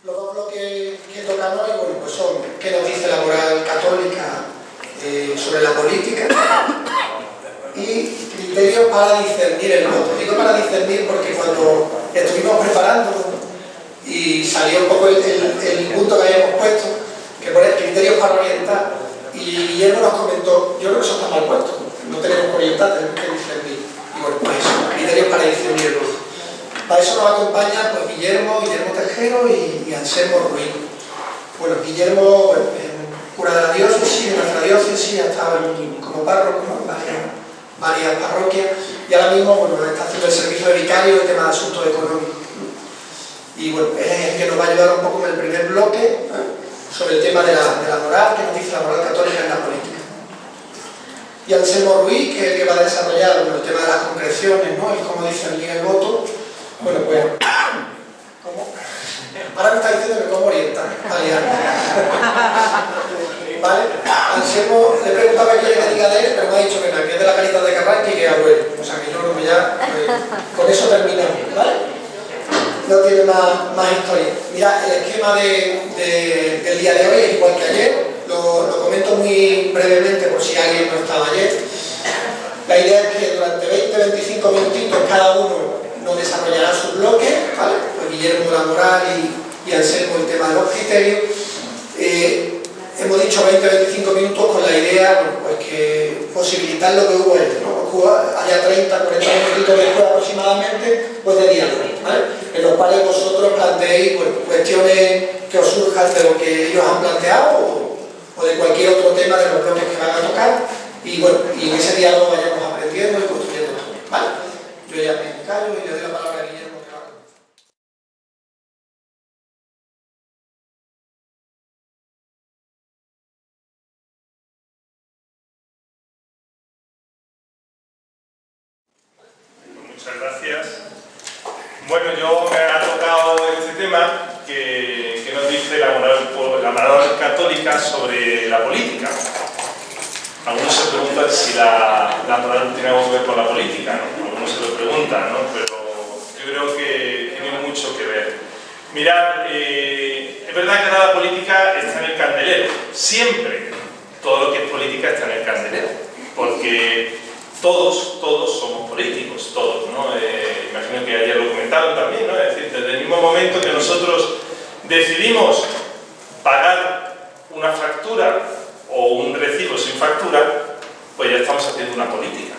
Los dos bloques que tocan hoy, bueno, pues son qué nos dice la moral católica sobre la política y criterios para discernir el voto. Digo para discernir porque cuando estuvimos preparando y salió un poco el punto que habíamos puesto, que pone criterios para orientar, y Guillermo nos comentó, yo creo que eso está mal puesto, no tenemos que orientar, tenemos que discernir. Y bueno, pues eso, criterios para discernir el voto. Para eso nos acompaña pues, Guillermo Tejero y Anselmo Ruiz. Bueno, Guillermo, cura de la diócesis, de nuestra diócesis, ha estado como párroco, ¿no? varias parroquias, y ahora mismo bueno, está haciendo el servicio de vicario en tema de asuntos económicos. Y bueno, él es el que nos va a ayudar un poco en el primer bloque sobre el tema de la moral, que nos dice la moral católica en la política. Y Anselmo Ruiz, que es el que va a desarrollar bueno, el tema de las concreciones, ¿no? Y cómo discernir el voto. Bueno, pues, ¿cómo? Ahora me está diciendo que cómo orientar, ¿vale? Anselmo, le preguntaba a quién le diga de él, pero me ha dicho que no, que es de la Caridad de Carranza y que es abuelo. O sea que yo creo que ya, con eso terminamos, ¿vale? No tiene más historia. Mira, el esquema del día de hoy es igual que ayer, lo comento muy brevemente por si alguien no estaba ayer. La idea es que durante 20-25 minutitos cada uno nos desarrollará sus bloques, ¿vale? Pues Guillermo la moral y Anselmo el tema de los criterios. Hemos dicho 20-25 minutos con la idea, bueno, pues que posibilitar lo que hubo él, ¿no? Haya 30-40 minutitos después aproximadamente, pues de diálogo, ¿vale? En los cuales vosotros planteéis bueno, cuestiones que os surjan de lo que ellos han planteado o de cualquier otro tema de los bloques que van a tocar y bueno, y en ese diálogo vayamos aprendiendo y construyendo todo, ¿vale? Yo ya me callo y le doy la palabra a Guillermo. Muchas gracias. Bueno, yo me ha tocado este tema que nos dice la moral católica sobre la política. Algunos se preguntan si la moral tiene algo que ver con la política, ¿no? Algunos se lo preguntan, ¿no? Pero yo creo que tiene mucho que ver. Mirad, es verdad que ahora la política está en el candelero. Siempre todo lo que es política está en el candelero. Porque todos somos políticos, todos, ¿no? Imagino que ayer lo comentaron también, ¿no? Es decir, desde el mismo momento que nosotros decidimos pagar una factura o un recibo sin factura, pues ya estamos haciendo una política.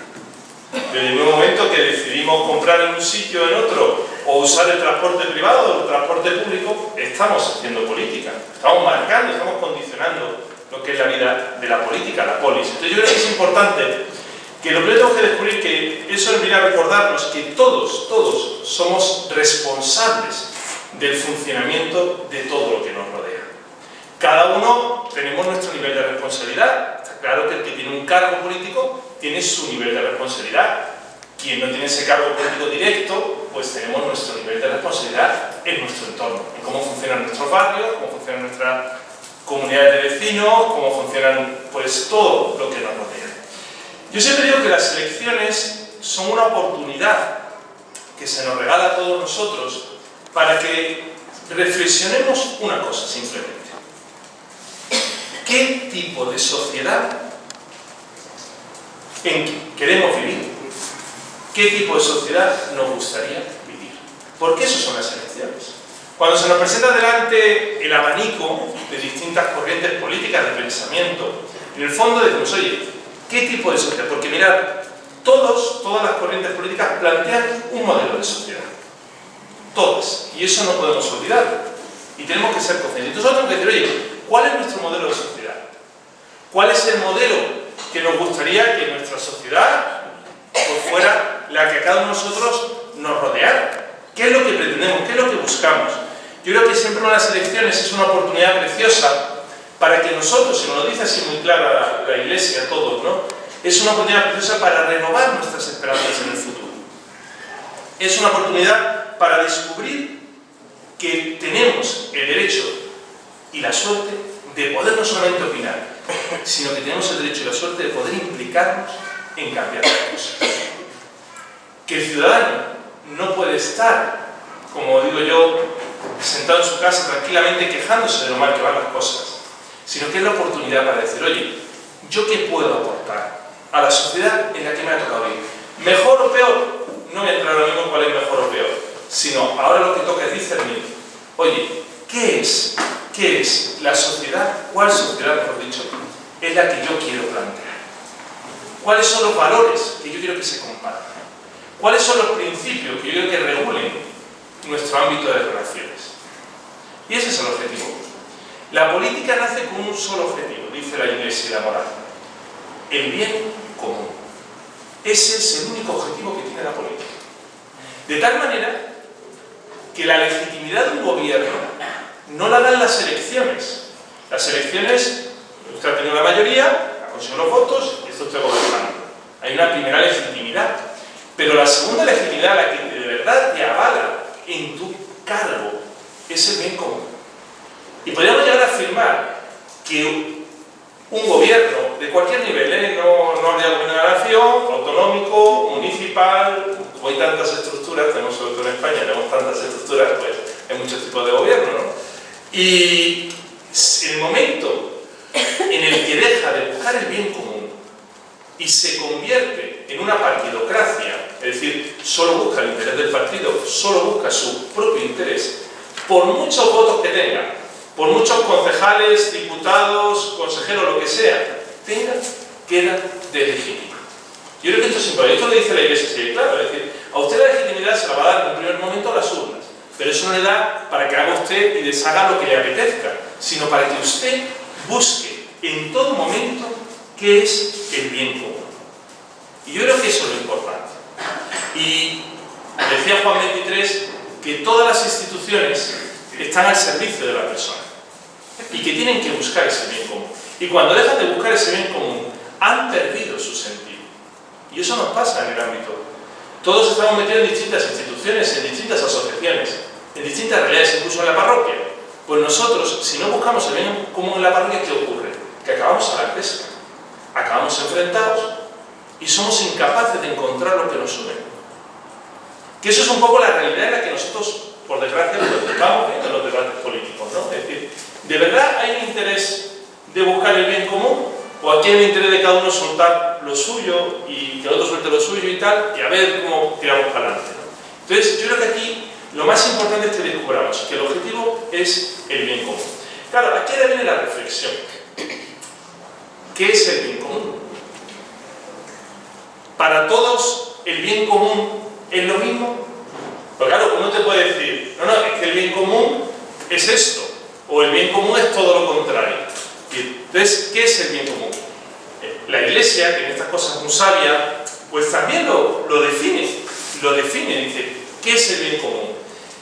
Desde el mismo momento que decidimos comprar en un sitio o en otro, o usar el transporte privado o el transporte público, estamos haciendo política. Estamos marcando, estamos condicionando lo que es la vida de la política, la polis. Entonces yo creo que es importante que lo primero tenemos que descubrir que eso nos viene a recordarnos que todos somos responsables del funcionamiento de todo lo que nos rodea. Cada uno tenemos nuestro nivel de responsabilidad. Está claro que el que tiene un cargo político tiene su nivel de responsabilidad. Quien no tiene ese cargo político directo, pues tenemos nuestro nivel de responsabilidad en nuestro entorno, en cómo funcionan nuestros barrios, cómo funcionan nuestras comunidades de vecinos, cómo funcionan pues todo lo que nos rodea. Yo siempre digo que las elecciones son una oportunidad que se nos regala a todos nosotros para que reflexionemos una cosa simplemente. ¿Qué tipo de sociedad queremos vivir? ¿Qué tipo de sociedad nos gustaría vivir? Porque eso son las elecciones. Cuando se nos presenta delante el abanico de distintas corrientes políticas de pensamiento, en el fondo decimos, oye, ¿qué tipo de sociedad? Porque mirad, todas las corrientes políticas plantean un modelo de sociedad. Todas. Y eso no podemos olvidarlo. Y tenemos que ser conscientes. Entonces nosotros tenemos que decir, oye, ¿cuál es nuestro modelo de sociedad? ¿Cuál es el modelo que nos gustaría que nuestra sociedad pues, fuera la que a cada uno de nosotros nos rodeara? ¿Qué es lo que pretendemos? ¿Qué es lo que buscamos? Yo creo que siempre una de las elecciones es una oportunidad preciosa para que nosotros, y nos lo dice así muy clara la Iglesia a todos, ¿no? Es una oportunidad preciosa para renovar nuestras esperanzas en el futuro. Es una oportunidad para descubrir que tenemos el derecho y la suerte de poder no solamente opinar, sino que tenemos el derecho y la suerte de poder implicarnos en cambiar las cosas. Que el ciudadano no puede estar, como digo yo, sentado en su casa tranquilamente quejándose de lo mal que van las cosas, sino que es la oportunidad para decir, oye, ¿yo qué puedo aportar a la sociedad en la que me ha tocado vivir? ¿Mejor o peor? No voy a entrar ahora mismo en cuál es mejor o peor, sino ahora lo que toca es discernir, oye, ¿qué es la sociedad? ¿Cuál sociedad, mejor dicho, es la que yo quiero plantear? ¿Cuáles son los valores que yo quiero que se compartan? ¿Cuáles son los principios que yo quiero que regulen nuestro ámbito de relaciones? Y ese es el objetivo. La política nace con un solo objetivo, dice la Iglesia y la moral: el bien común. Ese es el único objetivo que tiene la política. De tal manera que la legitimidad de un gobierno no la dan las elecciones. Las elecciones, usted ha tenido la mayoría, ha conseguido los votos y esto está gobernando. Hay una primera legitimidad. Pero la segunda legitimidad, la que de verdad te avala en tu cargo, es el bien común. Y podríamos llegar a afirmar que un gobierno de cualquier nivel, no habría gobierno de la nación, autonómico, municipal, como hay tantas estructuras, tenemos sobre todo en España, tenemos tantas estructuras, pues hay muchos tipos de gobierno, ¿no? Y el momento en el que deja de buscar el bien común y se convierte en una partidocracia, es decir, solo busca el interés del partido, solo busca su propio interés, por muchos votos que tenga, por muchos concejales, diputados, consejeros, lo que sea, queda deslegitimado. Yo creo que esto es importante. Esto lo dice la Iglesia, sí, claro, es decir, a usted la legitimidad se la va a dar en un primer momento a las urnas, pero eso no le da para que haga usted y deshaga lo que le apetezca, sino para que usted busque en todo momento qué es el bien común. Y yo creo que eso es lo importante. Y decía Juan 23 que todas las instituciones están al servicio de la persona y que tienen que buscar ese bien común. Y cuando dejan de buscar ese bien común, han perdido su sentido. Y eso nos pasa en el ámbito. Todos estamos metidos en distintas instituciones, en distintas asociaciones, en distintas realidades, incluso en la parroquia. Pues nosotros, si no buscamos el bien común en la parroquia, ¿qué ocurre? Que acabamos a la pesca, acabamos enfrentados y somos incapaces de encontrar lo que nos une. Que eso es un poco la realidad en la que nosotros, por desgracia, lo estamos viendo en los debates políticos, ¿no? Es decir, ¿de verdad hay un interés de buscar el bien común? ¿O aquí hay un interés de cada uno soltar lo suyo y que el otro suelte lo suyo y tal, y a ver cómo tiramos para adelante, ¿no? Entonces, yo creo que aquí lo más importante es que descubramos que el objetivo es el bien común. Claro, aquí ahora viene la reflexión. ¿Qué es el bien común? ¿Para todos el bien común es lo mismo? Pero claro, uno te puede decir, no, es que el bien común es esto, o el bien común es todo lo contrario. Entonces, ¿qué es el bien común? La Iglesia, que en estas cosas es muy sabia, pues también lo define, dice, ¿qué es el bien común?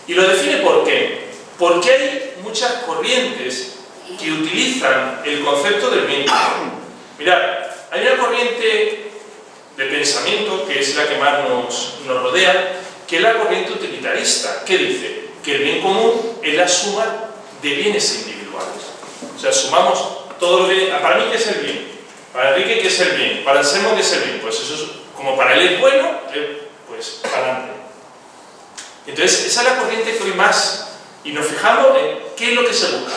Y lo define ¿por qué? Porque hay muchas corrientes que utilizan el concepto del bien común. Mirad, hay una corriente de pensamiento que es la que más nos rodea, que es la corriente utilitarista, que dice que el bien común es la suma de bienes individuales. O sea, sumamos todo lo que... Para mí, ¿qué es el bien? Para Enrique, ¿qué es el bien? Para Anselmo, ¿qué es el bien? Pues eso es, como para él es bueno, pues para adelante. Entonces, esa es la corriente que hoy más... Y nos fijamos en qué es lo que se busca.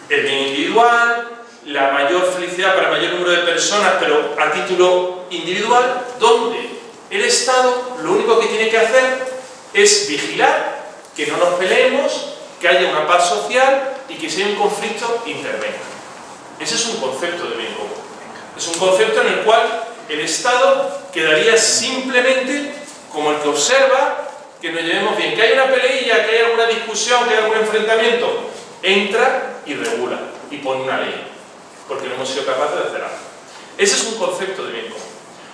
El bien individual, la mayor felicidad para el mayor número de personas, pero a título individual, donde el Estado lo único que tiene que hacer es vigilar que no nos peleemos, que haya una paz social y que si hay un conflicto, intervenga. Ese es un concepto de bien común. Es un concepto en el cual el Estado quedaría simplemente como el que observa que nos llevemos bien. Que hay una peleilla, que hay alguna discusión, que hay algún enfrentamiento, entra y regula y pone una ley, porque no hemos sido capaces de hacer algo. Ese es un concepto de bien común.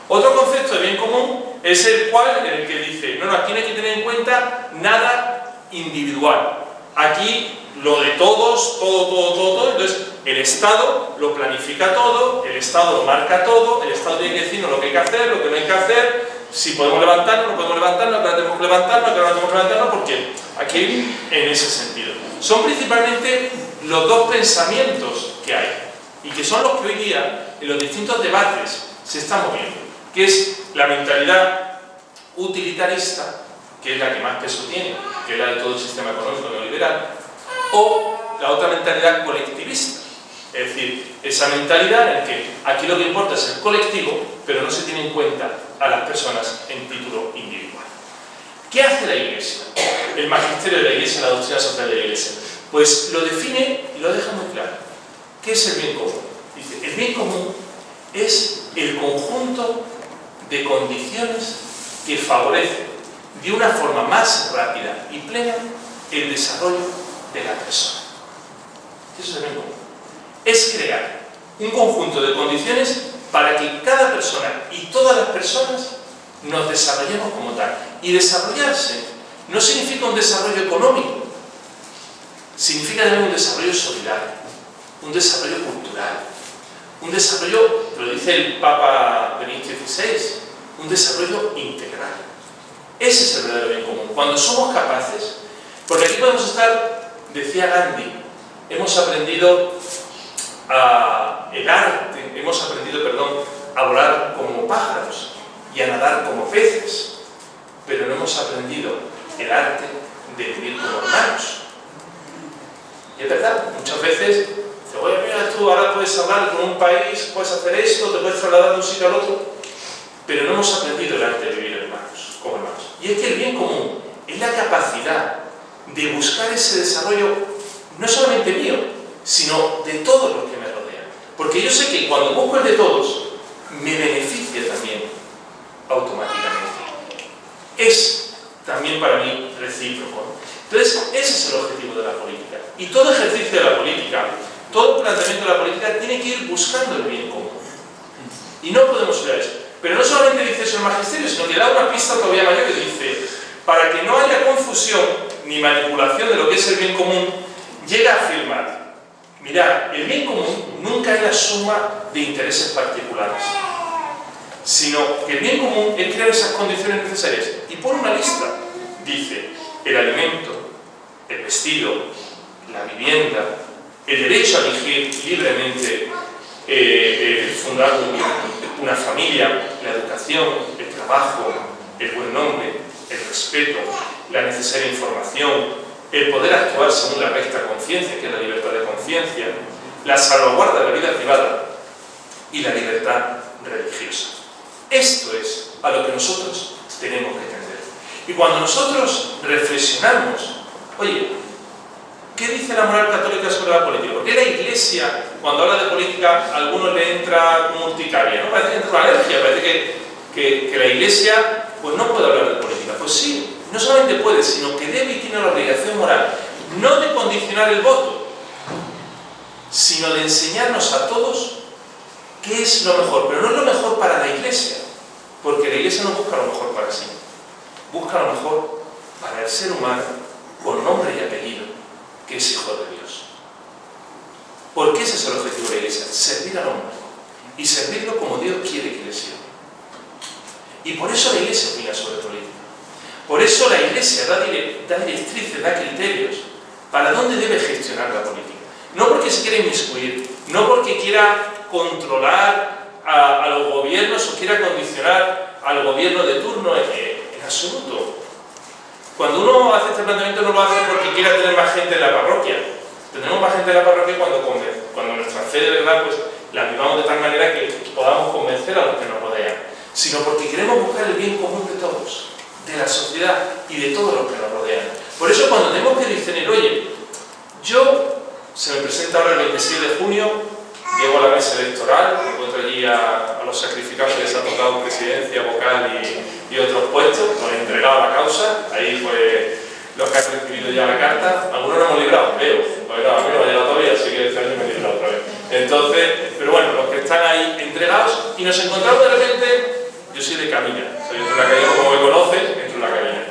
Otro concepto de bien común es el cual, en el que dice, no, aquí no hay que tener en cuenta nada individual. Aquí lo de todos, todo. Entonces, el Estado lo planifica todo, el Estado lo marca todo, el Estado tiene que decirnos lo que hay que hacer, lo que no hay que hacer, si podemos levantarnos, no podemos levantarnos, que ahora tenemos que levantarnos, que ahora no tenemos que levantarnos, porque aquí, en ese sentido. Son principalmente los dos pensamientos que hay, y que son los que hoy día, en los distintos debates, se están moviendo, que es la mentalidad utilitarista, que es la que más peso tiene, que es la de todo el sistema económico neoliberal, o la otra mentalidad colectivista. Es decir, esa mentalidad en que aquí lo que importa es el colectivo, pero no se tiene en cuenta a las personas en título individual. ¿Qué hace la Iglesia? El magisterio de la Iglesia, la doctrina social de la Iglesia. Pues lo define y lo deja muy claro. ¿Qué es el bien común? Dice, el bien común es el conjunto de condiciones que favorecen de una forma más rápida y plena el desarrollo de la persona. Eso es el bien común. Es crear un conjunto de condiciones para que cada persona y todas las personas nos desarrollemos como tal. Y desarrollarse no significa un desarrollo económico, significa también un desarrollo solidario, un desarrollo cultural, un desarrollo, lo dice el Papa Benedicto XVI, un desarrollo integral. Ese es el verdadero bien común. Cuando somos capaces, porque aquí podemos estar, decía Gandhi, hemos aprendido a volar como pájaros y a nadar como peces, pero no hemos aprendido el arte de vivir como hermanos. Y es verdad, muchas veces te voy a mirar, tú ahora puedes hablar con un país, puedes hacer esto, te puedes trasladar de un sitio al otro, pero no hemos aprendido el arte de vivir hermanos, como hermanos. Y es que el bien común es la capacidad de buscar ese desarrollo, no solamente mío, sino de todos los que me rodean. Porque yo sé que cuando busco el de todos, me beneficia también automáticamente. Es también para mí recíproco. Entonces, ese es el objetivo de la política. Y todo ejercicio de la política, todo planteamiento de la política tiene que ir buscando el bien común. Y no podemos olvidar eso. Pero no solamente dice eso el magisterio, sino que da una pista todavía mayor que dice, para que no haya confusión ni manipulación de lo que es el bien común, llega a afirmar, mirad, el bien común nunca es la suma de intereses particulares, sino que el bien común es crear esas condiciones necesarias. Y pone una lista, dice, el alimento, el vestido, la vivienda, el derecho a elegir libremente, fundar una familia, la educación, el trabajo, el buen nombre, el respeto, la necesaria información, el poder actuar según la recta conciencia, que es la libertad de conciencia, la salvaguarda de la vida privada y la libertad religiosa. Esto es a lo que nosotros tenemos que tender. Y cuando nosotros reflexionamos, oye, ¿qué dice la moral católica sobre la política? Porque la Iglesia, cuando habla de política, a algunos le entra como urticaria, ¿no? Parece que entra una alergia, parece que la Iglesia pues no puede hablar de política. Pues sí, no solamente puede, sino que debe y tiene la obligación moral, no de condicionar el voto, sino de enseñarnos a todos qué es lo mejor. Pero no es lo mejor para la Iglesia, porque la Iglesia no busca lo mejor para sí, busca lo mejor para el ser humano con nombre y apellido, que es hijo de Dios. Porque ese es el objetivo de la Iglesia, servir al hombre y servirlo como Dios quiere que le sirva. Y por eso la Iglesia opina sobre política. Por eso la Iglesia da directrices, da criterios para dónde debe gestionar la política. No porque se quiera inmiscuir, no porque quiera controlar a los gobiernos o quiera condicionar al gobierno de turno en absoluto. Cuando uno hace este planteamiento no lo hace porque quiera tener más gente en la parroquia. Tendremos más gente en la parroquia cuando nuestra fe de verdad pues, la vivamos de tal manera que podamos convencer a los que nos rodean, sino porque queremos buscar el bien común de todos, de la sociedad y de todos los que nos rodean. Por eso cuando tenemos que discernir, oye, se me presenta ahora el 26 de junio, llego a la mesa electoral, me encuentro allí a los sacrificados que les ha tocado presidencia, vocal y otros puestos, nos han entregado la causa, ahí pues los que han recibido ya la carta, algunos no hemos librado, veo, pues no, a mí no me ha llegado todavía, así que este año me he librado otra vez. Entonces, pero bueno, los que están ahí entregados, y nos encontramos de repente, yo soy de Cabina, soy de la cabina, como me conocen, entro en la cabina.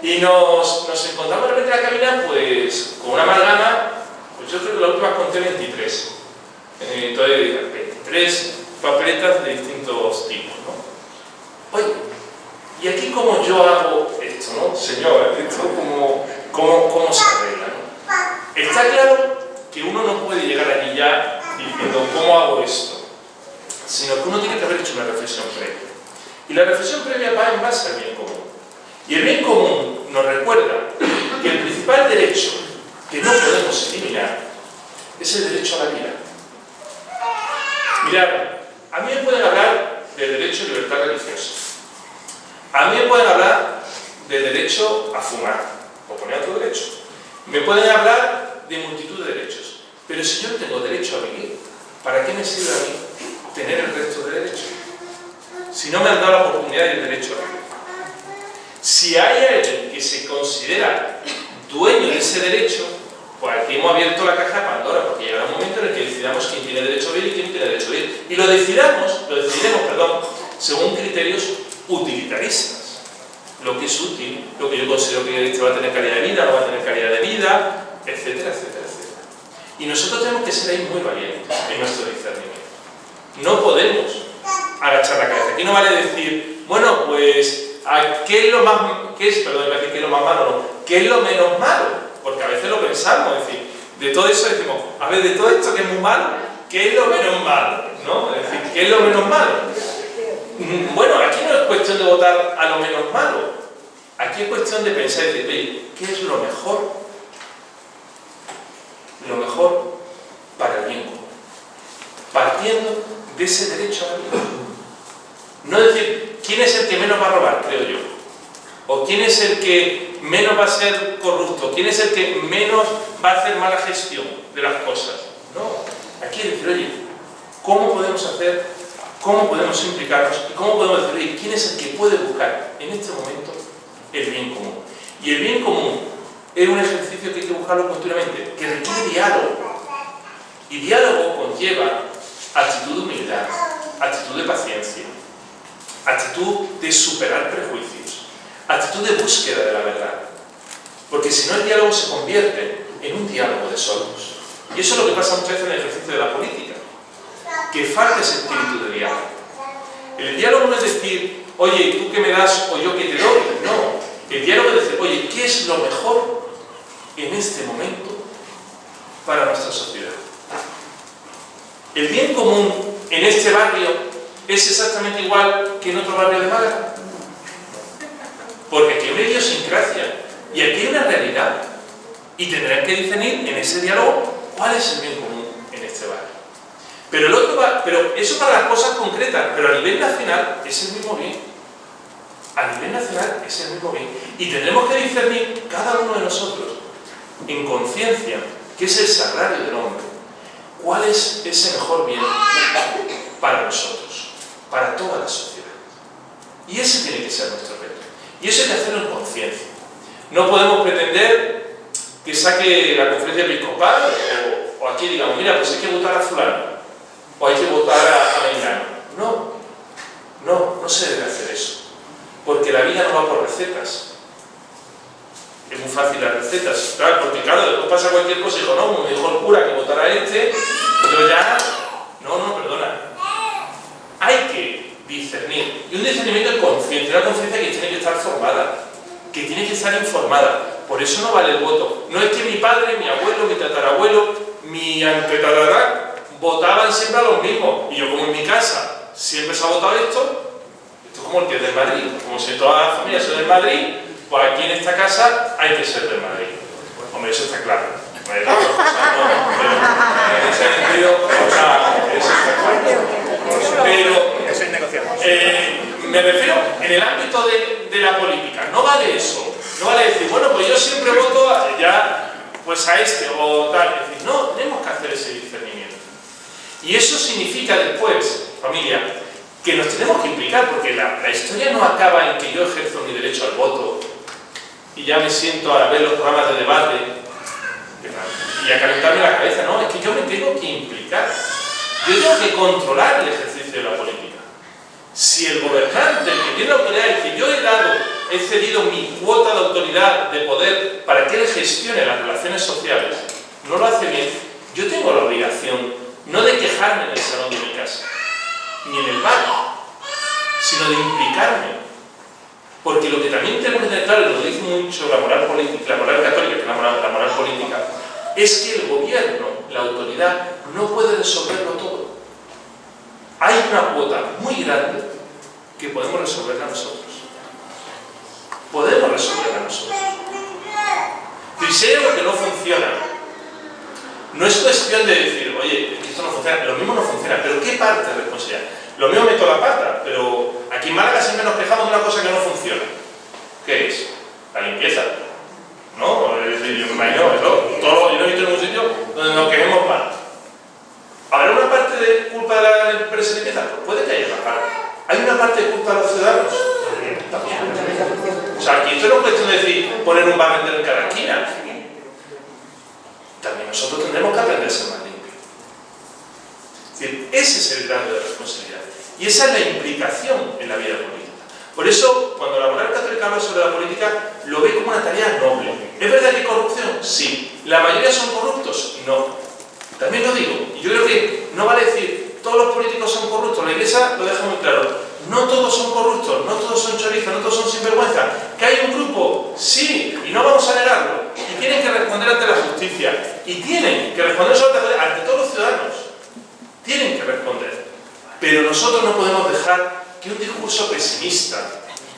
Y nos encontramos de repente en la cabina, pues, con una amalgama, pues yo creo que la última conté 23. Entonces, 23 papeletas de distintos tipos, ¿no? Oye, ¿y aquí cómo yo hago esto, no? Señora, esto cómo se arregla, ¿no? Está claro que uno no puede llegar allí ya diciendo ¿cómo hago esto? Sino que uno tiene que haber hecho una reflexión previa. Y la reflexión previa va en base al bien común. Y el bien común nos recuerda que el principal derecho que no podemos eliminar es el derecho a la vida. Mirad, a mí me pueden hablar de derecho a libertad religiosa. A mí me pueden hablar de derecho a fumar, o poner otro derecho. Me pueden hablar de multitud de derechos. Pero si yo tengo derecho a vivir, ¿para qué me sirve a mí tener el resto de derechos? Si no me han dado la oportunidad y el derecho a vivir. Si hay alguien que se considera dueño de ese derecho, pues aquí hemos abierto la caja de Pandora, porque llegará un momento en el que decidamos quién tiene derecho a vivir y quién tiene derecho a vivir. Y lo decidiremos, según criterios utilitaristas. Lo que es útil, lo que yo considero que este va a tener calidad de vida, no va a tener calidad de vida, etcétera, etcétera, etcétera. Y nosotros tenemos que ser ahí muy valientes en nuestro discernimiento. No podemos agachar la cabeza. Aquí no vale decir, bueno, pues, ¿qué es lo más malo? No, ¿qué es lo menos malo? Porque a veces lo pensamos, es decir, de todo eso decimos, a ver, de todo esto que es muy malo, ¿qué es lo menos malo? ¿No? Es decir, ¿qué es lo menos malo? Bueno, aquí no es cuestión de votar a lo menos malo. Aquí es cuestión de pensar y decir, oye, ¿qué es lo mejor? Lo mejor para el bien común. Partiendo de ese derecho a la vida. No decir, ¿quién es el que menos va a robar, creo yo? O ¿quién es el que menos va a ser corrupto? ¿Quién es el que menos va a hacer mala gestión de las cosas? No. Aquí es decir, oye, ¿cómo podemos hacer? ¿Cómo podemos implicarnos? ¿Y cómo podemos decir, oye, quién es el que puede buscar en este momento el bien común? Y el bien común es un ejercicio que hay que buscarlo continuamente, que requiere diálogo. Y diálogo conlleva actitud de humildad, actitud de paciencia, actitud de superar prejuicios, actitud de búsqueda de la verdad. Porque si no, el diálogo se convierte en un diálogo de sordos. Y eso es lo que pasa muchas veces en el ejercicio de la política, que falta ese espíritu de diálogo. El diálogo no es decir, oye, ¿tú qué me das o yo qué te doy? No. El diálogo es decir, oye, ¿qué es lo mejor en este momento para nuestra sociedad? El bien común en este barrio es exactamente igual que en otro barrio de Málaga. Porque aquí hay una idiosincrasia y aquí hay una realidad. Y tendrán que discernir en ese diálogo cuál es el bien común en este barrio. Pero eso para las cosas concretas, pero a nivel nacional es el mismo bien. A nivel nacional es el mismo bien. Y tendremos que discernir cada uno de nosotros, en conciencia, que es el sagrario del hombre, cuál es ese mejor bien para nosotros, para toda la sociedad. Y ese tiene que ser nuestro reto. Y eso hay que hacerlo en conciencia. No podemos pretender que saque la conferencia episcopal o aquí digamos, mira, pues hay que votar a fulano o hay que votar a mengano. No se debe hacer eso. Porque la vida no va por recetas. Es muy fácil las recetas, claro, porque claro, después pasa cualquier cosa y digo, no, me dijo el cura que votara a este, yo ya... No, perdona. Hay que discernir. Y un discernimiento de conciencia, una conciencia que tiene que estar formada, que tiene que estar informada. Por eso no vale el voto. No es que mi padre, mi abuelo, mi tatarabuelo, mi antetatarabuelo votaban siempre a los mismos. Y yo, como en mi casa siempre se ha votado esto es como el que es del Madrid. Como si todas las familias son del Madrid, pues aquí en esta casa hay que ser del Madrid. Hombre, eso está claro. En ese sentido, eso está claro. Pero eso es negociable. me refiero en el ámbito de la política. No vale eso. No vale decir, bueno, pues yo siempre voto a este o tal. Es decir, no, tenemos que hacer ese discernimiento. Y eso significa después, familia, que nos tenemos que implicar, porque la historia no acaba en que yo ejerzo mi derecho al voto y ya me siento a ver los programas de debate y a calentarme la cabeza. No, es que yo me tengo que implicar. Yo tengo que controlar el ejercicio de la política. Si el gobernante, el que tiene la autoridad, el que yo he cedido mi cuota de autoridad, de poder, para que él gestione las relaciones sociales, no lo hace bien, yo tengo la obligación no de quejarme en el salón de mi casa, ni en el bar, sino de implicarme. Porque lo que también tenemos que tener claro, y lo dice mucho la moral política, la moral católica, que es la moral política, es que el gobierno, la autoridad, no puede resolverlo todo. Hay una cuota muy grande que podemos resolverla nosotros. Podemos resolverla nosotros. Y si hay algo que no funciona, no es cuestión de decir, oye, es que esto no funciona, lo mismo no funciona, pero ¿qué parte de responsabilidad? Lo mismo meto la pata, pero aquí en Málaga siempre nos quejamos de una cosa que no funciona. ¿Qué es? La limpieza. ¿No? Yo me imagino, yo no he visto en ningún sitio donde nos quejemos más. ¿Habrá una parte de culpa de la empresa de limpieza? Pues puede que haya una parte. ¿Hay una parte de culpa de los ciudadanos? También. O sea, aquí esto no es cuestión de decir poner un barrendero en cada esquina. También nosotros tendremos que aprender a ser más limpios. Es decir, ese es el grado de responsabilidad. Y esa es la implicación en la vida política. Por eso, cuando la moral católica habla sobre la política, lo ve como una tarea noble. ¿Es verdad que hay corrupción? Sí. ¿La mayoría son corruptos? No. También lo digo. Y yo creo que no vale decir todos los políticos son corruptos. La Iglesia lo deja muy claro. No todos son corruptos, no todos son chorizos, no todos son sinvergüenza. ¿Que hay un grupo? Sí. Y no vamos a negarlo. Y tienen que responder ante la justicia. Y tienen que responder ante todos los ciudadanos. Tienen que responder. Pero nosotros no podemos dejar que un discurso pesimista,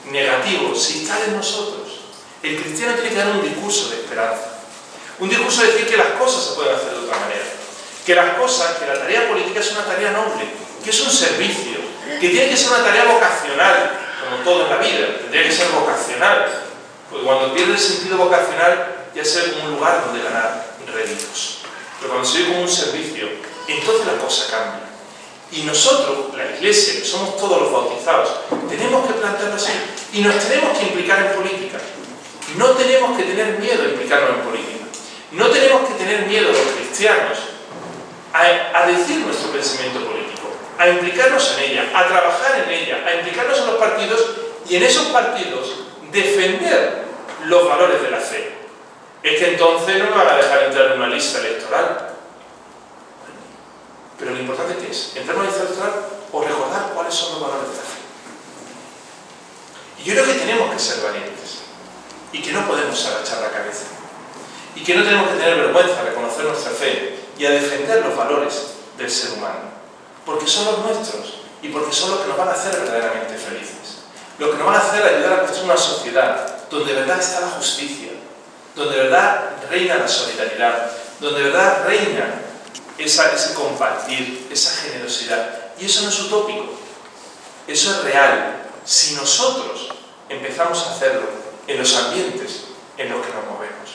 negativo, se instale en nosotros. El cristiano tiene que dar un discurso de esperanza. Un discurso de decir que las cosas se pueden hacer de otra manera. Que las cosas, que la tarea política es una tarea noble, que es un servicio, que tiene que ser una tarea vocacional, como todo en la vida, tendría que ser vocacional. Porque cuando pierde el sentido vocacional, ya sea como un lugar donde ganar réditos. Pero cuando se vive como un servicio, entonces la cosa cambia. Y nosotros, la Iglesia, que somos todos los bautizados, tenemos que plantearlo así. Y nos tenemos que implicar en política. No tenemos que tener miedo a implicarnos en política. No tenemos que tener miedo los cristianos a decir nuestro pensamiento político, a implicarnos en ella, a trabajar en ella, a implicarnos en los partidos y en esos partidos defender los valores de la fe. Es que entonces no me van a dejar entrar en una lista electoral. Pero lo importante que es entrar en una lista electoral o recordar cuáles son los valores de la fe. Y yo creo que tenemos que ser valientes y que no podemos agachar la cabeza y que no tenemos que tener vergüenza a reconocer nuestra fe y a defender los valores del ser humano, porque son los nuestros y porque son los que nos van a hacer verdaderamente felices, los que nos van a hacer ayudar a construir una sociedad donde de verdad está la justicia, donde de verdad reina la solidaridad, donde de verdad reina ese compartir, esa generosidad. Y eso no es utópico, eso es real. Si nosotros empezamos a hacerlo en los ambientes en los que nos movemos,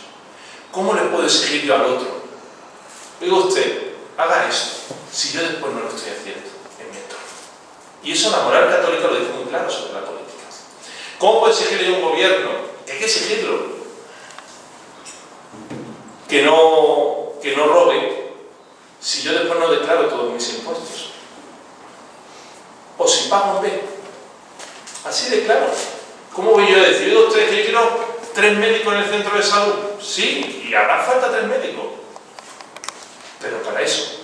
¿cómo le puedo exigir yo al otro? Oiga usted, haga esto, si yo después no lo estoy haciendo en mi entorno. Y eso la moral católica lo dice muy claro sobre la política. ¿Cómo puedo exigirle a un gobierno? Que hay que exigirlo. Que no robe, si yo después no declaro todos mis impuestos. O si pago en B. Así de claro. ¿Cómo voy yo a decir, oiga usted, que yo quiero 3 médicos en el centro de salud? Sí, y hará falta 3 médicos. Pero para eso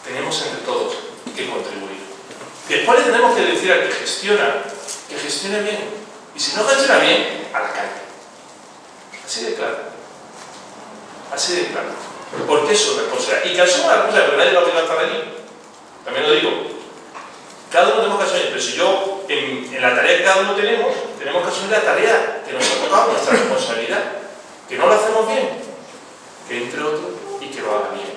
tenemos entre todos que contribuir. Después le tenemos que decir al que gestione bien. Y si no gestiona bien, a la calle. Así de claro. Así de claro. Porque eso es responsabilidad. Y que asuma la responsabilidad, porque nadie lo obliga a estar allí. También lo digo. Cada uno tenemos que asumir, pero si yo, en la tarea que cada uno tenemos que asumir la tarea que nos ha tocado, nuestra responsabilidad. Que no lo hacemos bien, que entre otro y que lo haga bien.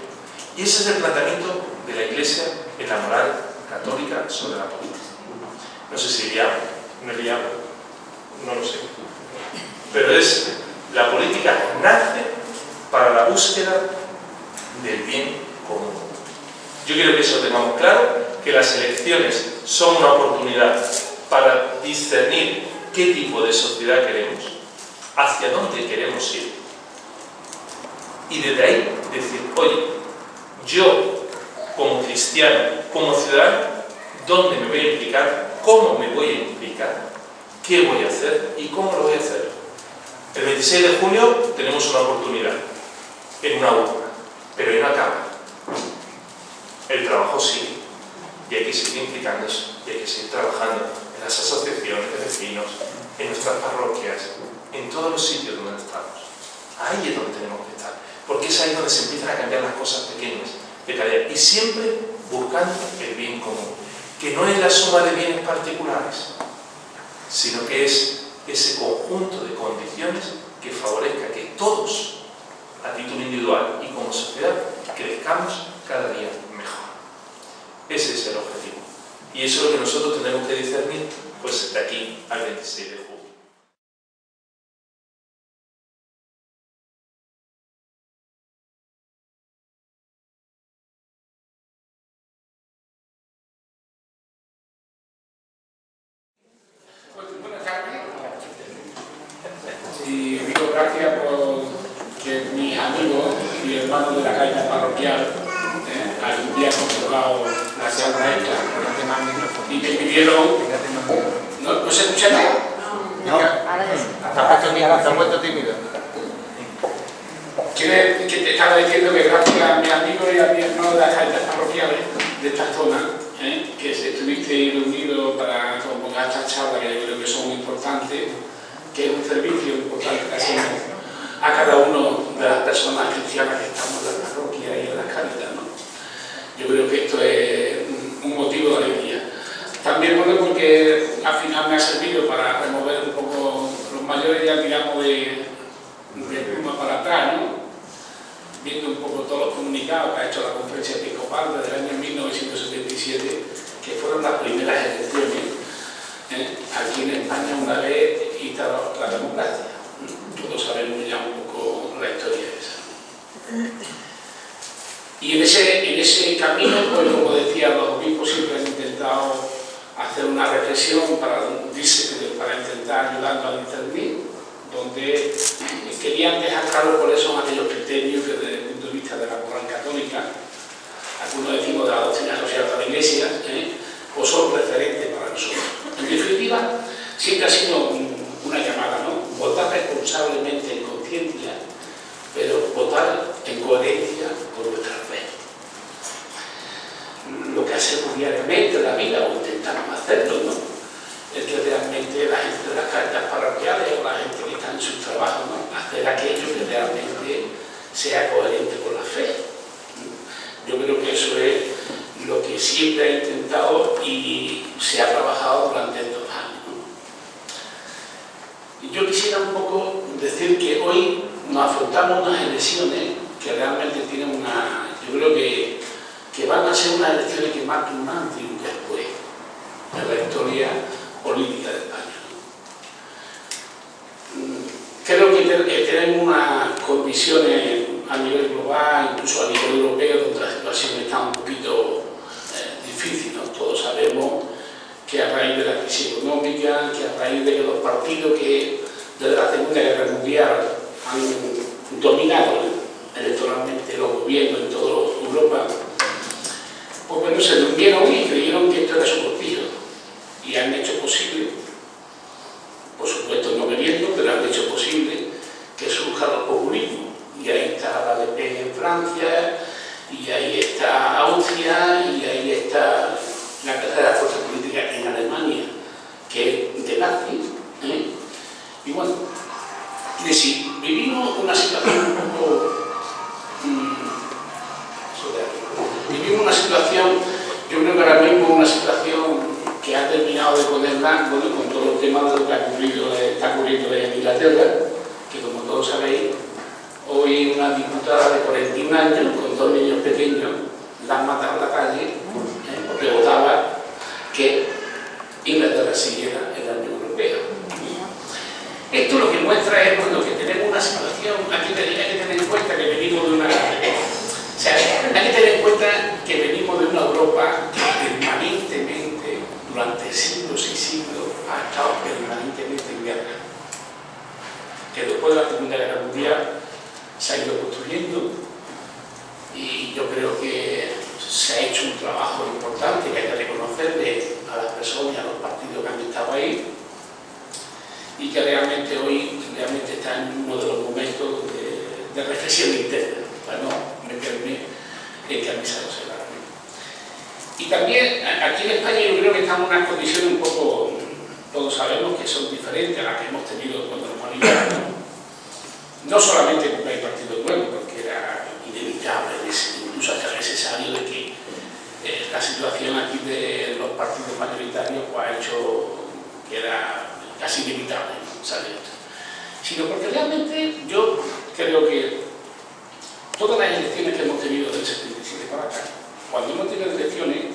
Y ese es el planteamiento de la Iglesia en la moral católica sobre la política. No sé si no lo sé. Pero la política nace para la búsqueda del bien común. Yo quiero que eso lo tengamos claro, que las elecciones son una oportunidad para discernir qué tipo de sociedad queremos, hacia dónde queremos ir. Y desde ahí decir, oye, yo como cristiano, como ciudadano, ¿dónde me voy a implicar? ¿Cómo me voy a implicar? ¿Qué voy a hacer? ¿Y cómo lo voy a hacer? El 26 de junio tenemos una oportunidad en una urna, pero ahí no acaba. El trabajo sigue y hay que seguir implicándose y hay que seguir trabajando en las asociaciones de vecinos, en nuestras parroquias, en todos los sitios donde estamos. Ahí es donde tenemos que estar, porque es ahí donde se empiezan a cambiar las cosas pequeñas de cada día y siempre buscando el bien común, que no es la suma de bienes particulares, sino que es ese conjunto de condiciones que favorezca que todos a título individual y como sociedad, crezcamos cada día mejor. Ese es el objetivo. Y eso es lo que nosotros tenemos que discernir pues, de aquí al 26 de julio. Buenas tardes. Y digo gracias por que mis amigos y hermanos de la gaita parroquial algún día han convocado la charla esta y me pidieron... ¿No se escucha nada? No, está puesto tímido. Que te estaba diciendo que gracias a mis amigos y a mis hermanos de las gaitas parroquiales de esta zona, que se estuviste reunidos para convocar esta charla, que yo creo que son importantes, que es un servicio importante que hacemos a cada uno de las personas cristianas que estamos en la parroquia y en las Cáritas, ¿no? Yo creo que esto es un motivo de alegría. También, bueno, porque al final me ha servido para remover un poco los mayores, ya digamos, de pluma para atrás, ¿no? Viendo un poco todos los comunicados que ha hecho la Conferencia Episcopal desde el año 1977, que fueron las primeras elecciones aquí en España una vez instalada la democracia. Todos sabemos ya un poco la historia esa. Y en ese camino, pues como decía, los obispos siempre han intentado hacer una reflexión para intentar ayudarnos a discernir, donde querían dejar claro cuáles son aquellos criterios que desde el punto de vista de la moral católica, algunos decimos de la doctrina social de la Iglesia, pues son referentes para nosotros. En definitiva, siempre ha sido una llamada, ¿no? Votar responsablemente en conciencia, pero votar en coherencia con nuestra fe. Lo que hacemos diariamente en la vida, o intentamos hacerlo, ¿no? Es que realmente la gente de las Cáritas parroquiales o la gente que está en sus trabajos, ¿no? Hacer aquello que realmente sea coherente con la fe. Yo creo que eso es lo que siempre he intentado y se ha trabajado durante estos años, ¿no? Y yo quisiera un poco decir que hoy nos afrontamos unas elecciones que realmente tienen yo creo que van a ser unas elecciones que marquen un antes y un después en la historia política de España. Creo que tenemos unas condiciones a nivel global, incluso a nivel europeo, donde la situación está un poquito difícil, ¿no? Todos sabemos que a raíz de la crisis económica, que a raíz de que los partidos que desde la Segunda Guerra Mundial han dominado electoralmente los gobiernos en toda Europa, pues bueno, se durmieron y creyeron que esto era su cortijo y han hecho posible, por supuesto no queriendo, pero han hecho posible que surjan los populismos. Y ahí está la Le Pen en Francia, y ahí está Austria, y ahí está la tercera fuerza política en Alemania, que es de nazis. Y bueno, es decir, vivimos una situación un poco... vivimos una situación, yo creo que ahora mismo una situación que ha terminado de poner blanco, ¿no? Con todo el tema de lo que está ocurriendo en Inglaterra, que como todos sabéis, hoy una diputada de 41 años con 2 niños pequeños la han matado en la calle porque votaba que Inglaterra siguiera en la Unión Europea. Esto lo que muestra es bueno, que tenemos una situación, hay que tener en cuenta que venimos de una... O sea, hay que tener en cuenta que venimos de una Europa que permanentemente, durante siglos y siglos, ha estado permanentemente en guerra. Que después de la Segunda Guerra Mundial se ha ido construyendo y yo creo que se ha hecho un trabajo importante que hay que reconocerle a las personas y a los partidos que han estado ahí y que realmente hoy está en uno de los momentos de reflexión interna, para no meterme en camisa de once varas. Y también aquí en España yo creo que estamos en unas condiciones un poco, todos sabemos que son diferentes a las que hemos tenido con normalidad. No solamente porque hay partidos nuevos, porque era inevitable, incluso hasta necesario de que la situación aquí de los partidos mayoritarios pues, ha hecho que era casi inevitable, ¿no? ¿Sabes? Sino porque realmente yo creo que todas las elecciones que hemos tenido del 77 para acá, cuando hemos tenido elecciones,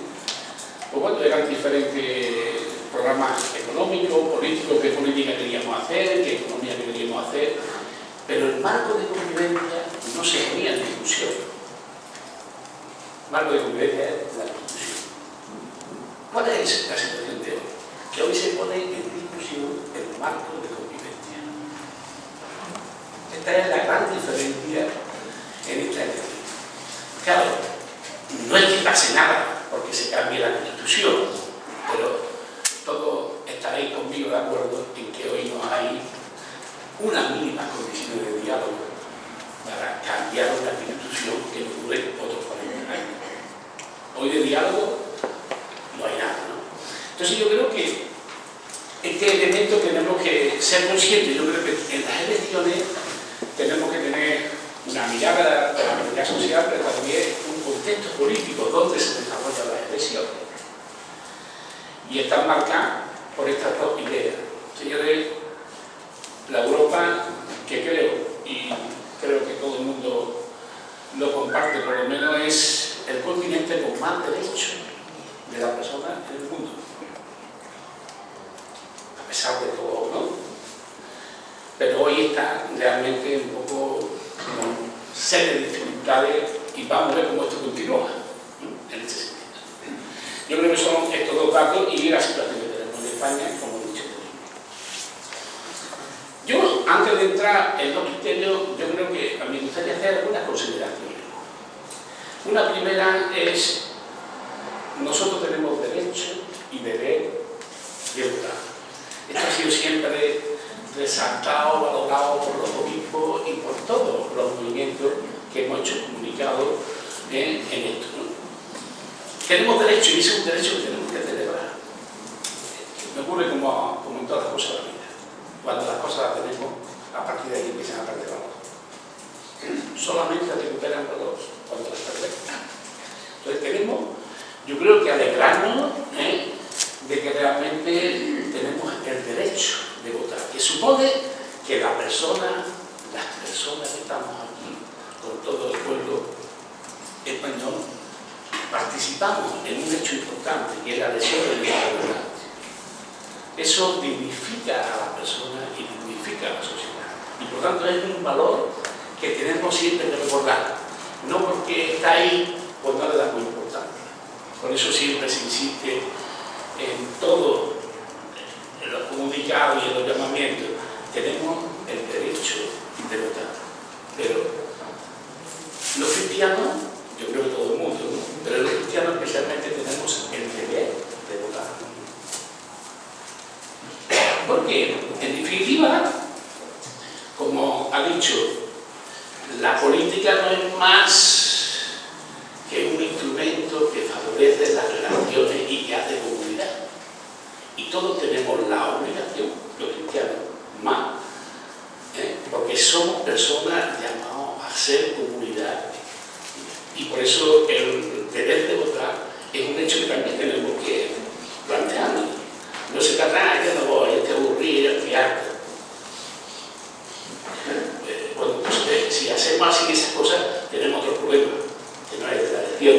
pues bueno, eran diferentes programas económicos, políticos, qué política queríamos hacer, qué economía queríamos hacer, pero el marco de convivencia no se ponía en discusión. El marco de convivencia es la discusión. ¿Cuál es la situación de hoy? Que hoy se pone en discusión el marco de convivencia. Esta es la gran diferencia en esta elección. Claro, no es que pase nada porque se cambie la Constitución, pero todos estaréis conmigo de acuerdo en que hoy no hay unas mínimas condiciones de diálogo para cambiar una Constitución que no dure otros 40 años. Hoy de diálogo no hay nada, ¿no? Entonces yo creo que este elemento tenemos que ser conscientes. Yo creo que en las elecciones tenemos que tener una mirada de la realidad social, pero también un contexto político donde se desarrollan las elecciones. Y están marcadas por estas dos ideas. Señores, la Europa, que creo, y creo que todo el mundo lo comparte, por lo menos es el continente con más derechos de la persona en el mundo. A pesar de todo, ¿no? Pero hoy está realmente un poco con serias dificultades y vamos a ver cómo esto continúa, ¿no? En este sentido. Yo creo que son estos dos datos y la situación que tenemos en España, como he dicho. Yo, antes de entrar en los criterios, yo creo que me gustaría hacer algunas consideraciones. Una primera es, nosotros tenemos derecho y deber de votar. Esto ha sido siempre resaltado, valorado por los obispos y por todos los movimientos que hemos hecho comunicados en esto, ¿no? Tenemos derecho y ese es un derecho que tenemos que celebrar. Me ocurre como en todas las cosas de la vida. Cuando las cosas las tenemos, a partir de ahí empiezan a perder valor. Solamente recuperan valor cuando las perdemos. Entonces tenemos, yo creo que alegrarnos de que realmente tenemos el derecho de votar, que supone que las personas que estamos aquí, con todo el pueblo español, participamos en un hecho importante, que es la elección del día de la verdad. Eso dignifica a la persona y dignifica a la sociedad. Y por tanto es un valor que tenemos siempre que recordar. No porque está ahí, pues no le damos importancia. Por eso siempre se insiste en todo, en los comunicados y en los llamamientos. Tenemos el derecho de votar. Pero los cristianos, yo creo que todo el mundo, ¿no? Pero los cristianos especialmente tenemos el deber de votar. Porque, en definitiva, como ha dicho, la política no es más que un instrumento que favorece las relaciones y que hace comunidad. Y todos tenemos la obligación, los cristianos, más, porque somos personas llamadas a ser comunidad. Y por eso el deber de votar es un hecho que también tenemos que plantearnos. No se trata de que no voy, estoy aburrido, estoy harto. Bueno, pues, si hacemos así esas cosas, tenemos otro problema, que no es de la elección.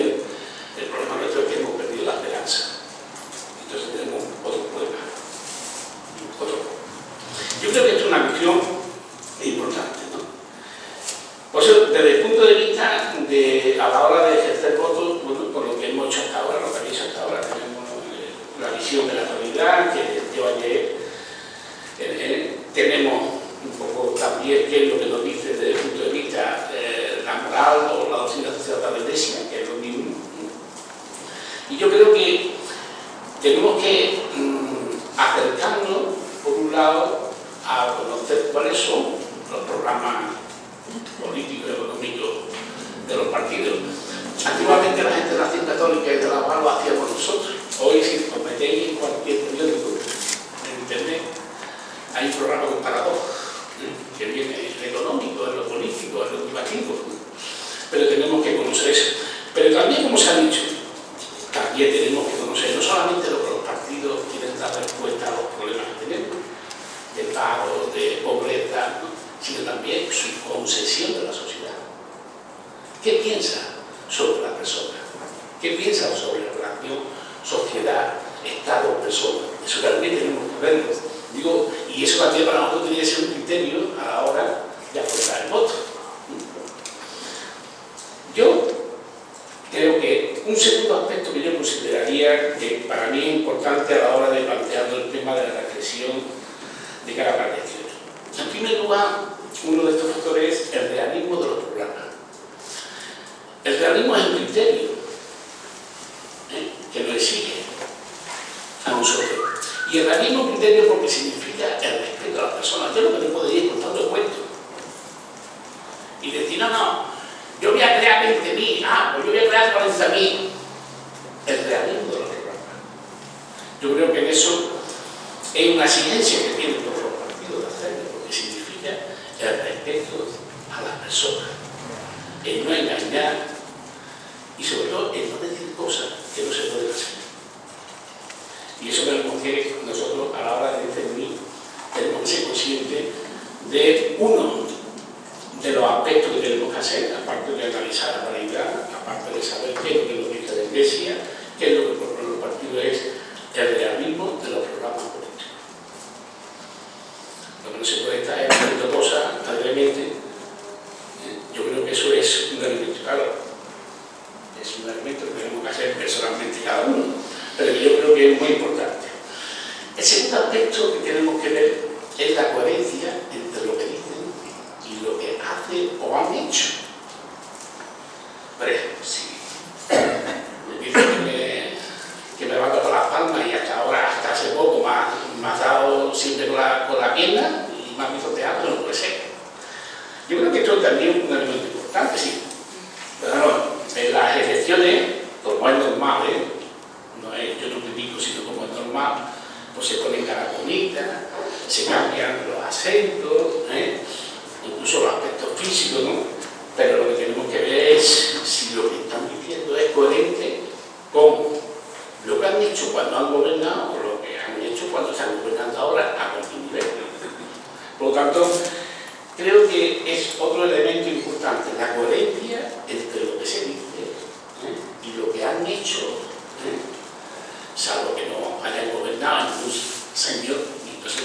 El problema nuestro es que hemos perdido la esperanza. Entonces tenemos otro problema. Yo creo que esto es una cuestión importante, ¿no? Por eso, desde el punto de vista a la hora de ejercer votos, bueno, por lo que hemos hecho hasta ahora, lo que habéis hecho hasta ahora, tenemos la visión de la realidad que yo ayer tenemos un poco también qué es lo que nos dice desde el punto de vista la moral o la doctrina social de la Iglesia, que es lo mismo. Y yo creo que tenemos que acercarnos, por un lado, a conocer cuáles son los programas políticos y económicos de los partidos. Antiguamente la gente de la Acción Católica y de la UAL lo hacíamos nosotros. Hoy, si os metéis en cualquier periódico en internet, hay un programa comparador que viene en lo económico, en lo político, en lo educativo. Pero tenemos que conocer eso. Pero también, como se ha dicho, también tenemos que conocer no solamente lo que los partidos quieren dar respuesta a los problemas que tenemos, de paro, de pobreza, ¿no? Sino también su concesión de la sociedad. ¿Qué piensa sobre la persona? ¿Qué piensa sobre la relación sociedad, Estado, persona? Eso también tenemos que verlo. Digo, y eso también para nosotros tiene que ser un criterio a la hora de aportar el voto. Yo creo que un segundo aspecto que yo consideraría que para mí es importante a la hora de plantear el tema de la reflexión de cara a la elección. En primer lugar, uno de estos factores es el realismo de los programas. El realismo es un criterio que nos exige a nosotros. Y el realismo es un criterio porque significa el respeto a las personas. Yo lo que no puedo ir contando cuentos y decir, no, yo voy a crear 20.000, pues yo voy a crear 40.000. El realismo de los programas. Yo creo que en eso es una exigencia que tienen todos los partidos de hacerlo, porque significa el respeto a las personas, el no engañar y sobre todo el no decir cosas que no se pueden hacer. Y eso tenemos que nosotros a la hora de definir tenemos que ser conscientes de uno de los aspectos que tenemos que hacer, aparte de analizar la realidad, aparte de saber qué es lo que nos dice la Iglesia, qué es lo que proponen los partidos, es el realismo de los programas políticos. Lo que no se puede estar es haciendo cosas alegremente. Yo creo que eso es un elemento, claro, es un elemento que tenemos que hacer personalmente cada uno, pero que yo creo que es muy importante. El segundo aspecto que tenemos que ver es la coherencia entre lo que dicen y lo que hacen o han hecho. Por ejemplo, si me dicen que me va a tocar las palmas y hasta ahora, hasta hace poco, me has dado siempre con la pierna y me has visto teatro, no puede ser. Yo creo que esto también es un elemento importante, sí. Pero no, en las elecciones, como es normal, no es yo no critico, sino como es normal, pues se ponen caras bonitas, se cambian los acentos, incluso los aspectos físicos, ¿no? Pero lo que tenemos que ver es si lo que están diciendo es coherente con lo que han hecho cuando han gobernado o lo que han hecho cuando están gobernando ahora a cualquier nivel. Por lo tanto, creo que es otro elemento importante, la coherencia entre lo que se dice y lo que han hecho, salvo que no hayan gobernado ningún señor, y entonces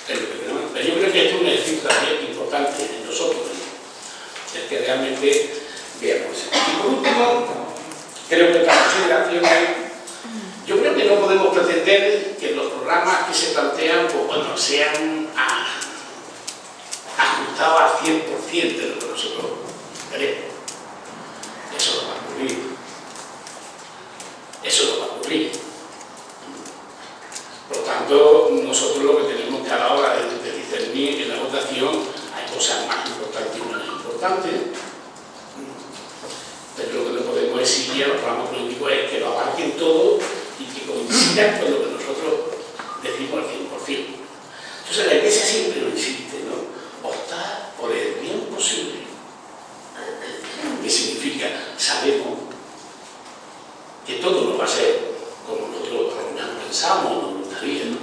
es lo que tenemos. Pero yo creo que esto es un ejercicio también importante en nosotros, el que realmente veamos. Y por último, creo que la consideración es, yo creo que no podemos pretender que los programas que se plantean, pues bueno, sean ajustados al 100% de lo que nosotros queremos. Eso no va a ocurrir. Eso no va a ocurrir. Por lo tanto, nosotros lo que tenemos que a la hora de discernir en la votación, hay cosas más importantes y menos importantes, pero lo que no podemos exigir a los programas políticos es que lo abarquen todo y que coincidan con lo que nosotros decimos al 100%. Entonces la Iglesia siempre lo insiste, ¿no? Optar por el bien posible. ¿Qué significa? Sabemos que todo no va a ser como nosotros pensamos o nos gustaría, ¿no?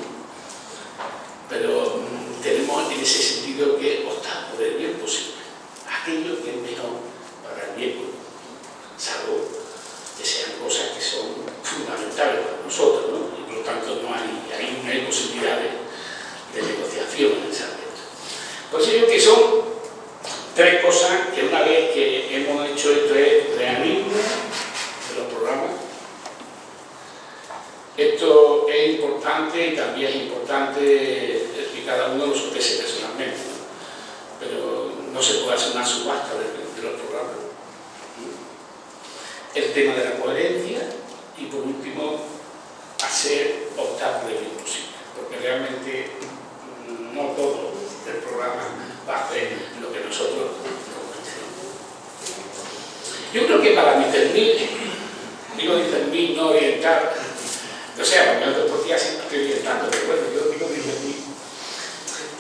Pero tenemos en ese sentido que optar por el bien posible, aquello que es mejor para el bien común, salvo que sean cosas que son fundamentales para nosotros, ¿no? Y por lo tanto no hay posibilidades de negociación en ese aspecto. Por eso digo que son tres cosas que una vez que hemos hecho esto es realismo de los programas. Esto es importante y también es importante que cada uno lo sopese personalmente, ¿no? Pero no se puede hacer una subasta de los programas. El tema de la coherencia y por último optar por el bien posible, porque realmente no todo el programa va a hacer lo que nosotros queremos. Yo creo que para discernir, digo discernir, no orientar, o sea, porque en el deporte siempre estoy orientando, pero bueno, yo digo discernir.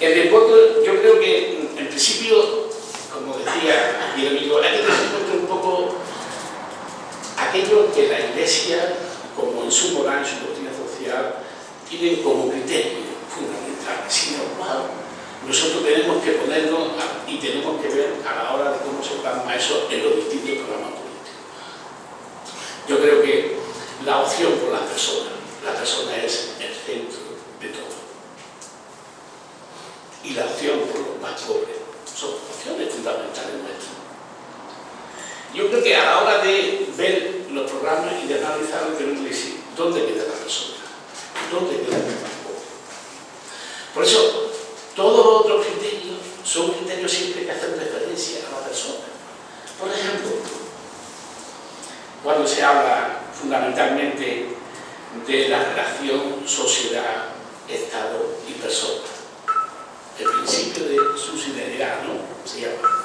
El deporte, yo creo que en principio, como decía mi amigo, hay que tener en cuenta un poco aquello que la Iglesia, como en su moral, en su doctrina social, tienen como criterio fundamental, sin lo cual nosotros tenemos que ponernos a y tenemos que ver a la hora de cómo se plasma eso en los distintos programas políticos. Yo creo que la opción por la persona es el centro de todo. Y la opción por los más pobres son opciones fundamentales nuestras. Yo creo que a la hora de ver los programas y de analizarlos, tenemos que decir dónde queda la persona, dónde queda el más pobre. Por eso, todos los otros criterios son criterios siempre que hacen referencia a la persona. Por ejemplo, cuando se habla fundamentalmente de la relación sociedad, Estado y persona, el principio de subsidiariedad, ¿no? Se llama.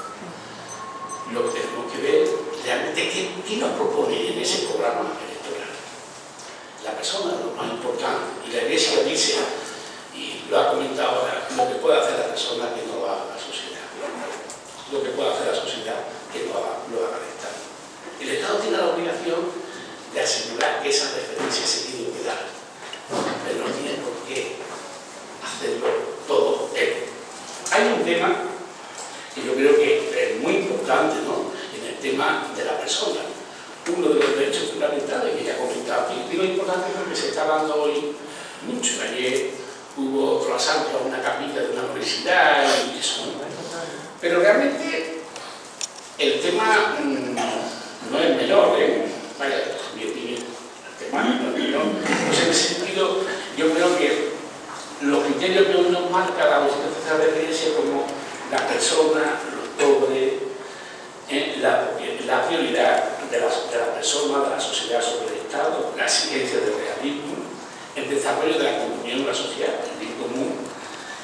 Lo que tenemos que ver realmente qué nos propone en ese programa electoral. La persona es lo más importante, y la Iglesia dice, y lo ha comentado ahora, lo que puede hacer la persona que no lo haga la sociedad. Lo que puede hacer la sociedad que lo haga el Estado. El Estado tiene la obligación de asegurar que esa referencia se tiene que dar, pero no tiene por qué hacerlo todo él. Hay un tema que yo creo que es muy importante, ¿no?, en el tema de la persona. Uno de los derechos fundamentales que ya he comentado aquí. Digo importante porque se está dando hoy mucho. Ayer hubo otro asalto a una capilla de una universidad y eso. Pero realmente el tema no es menor, vaya, mi opinión, el tema no es menor. Pues en ese sentido, yo creo que los criterios que uno marca la Constitución de la Iglesia como la persona, los pobres, la prioridad de la persona, de la sociedad sobre el Estado, la exigencia del realismo, el desarrollo de la economía en la sociedad, el bien común,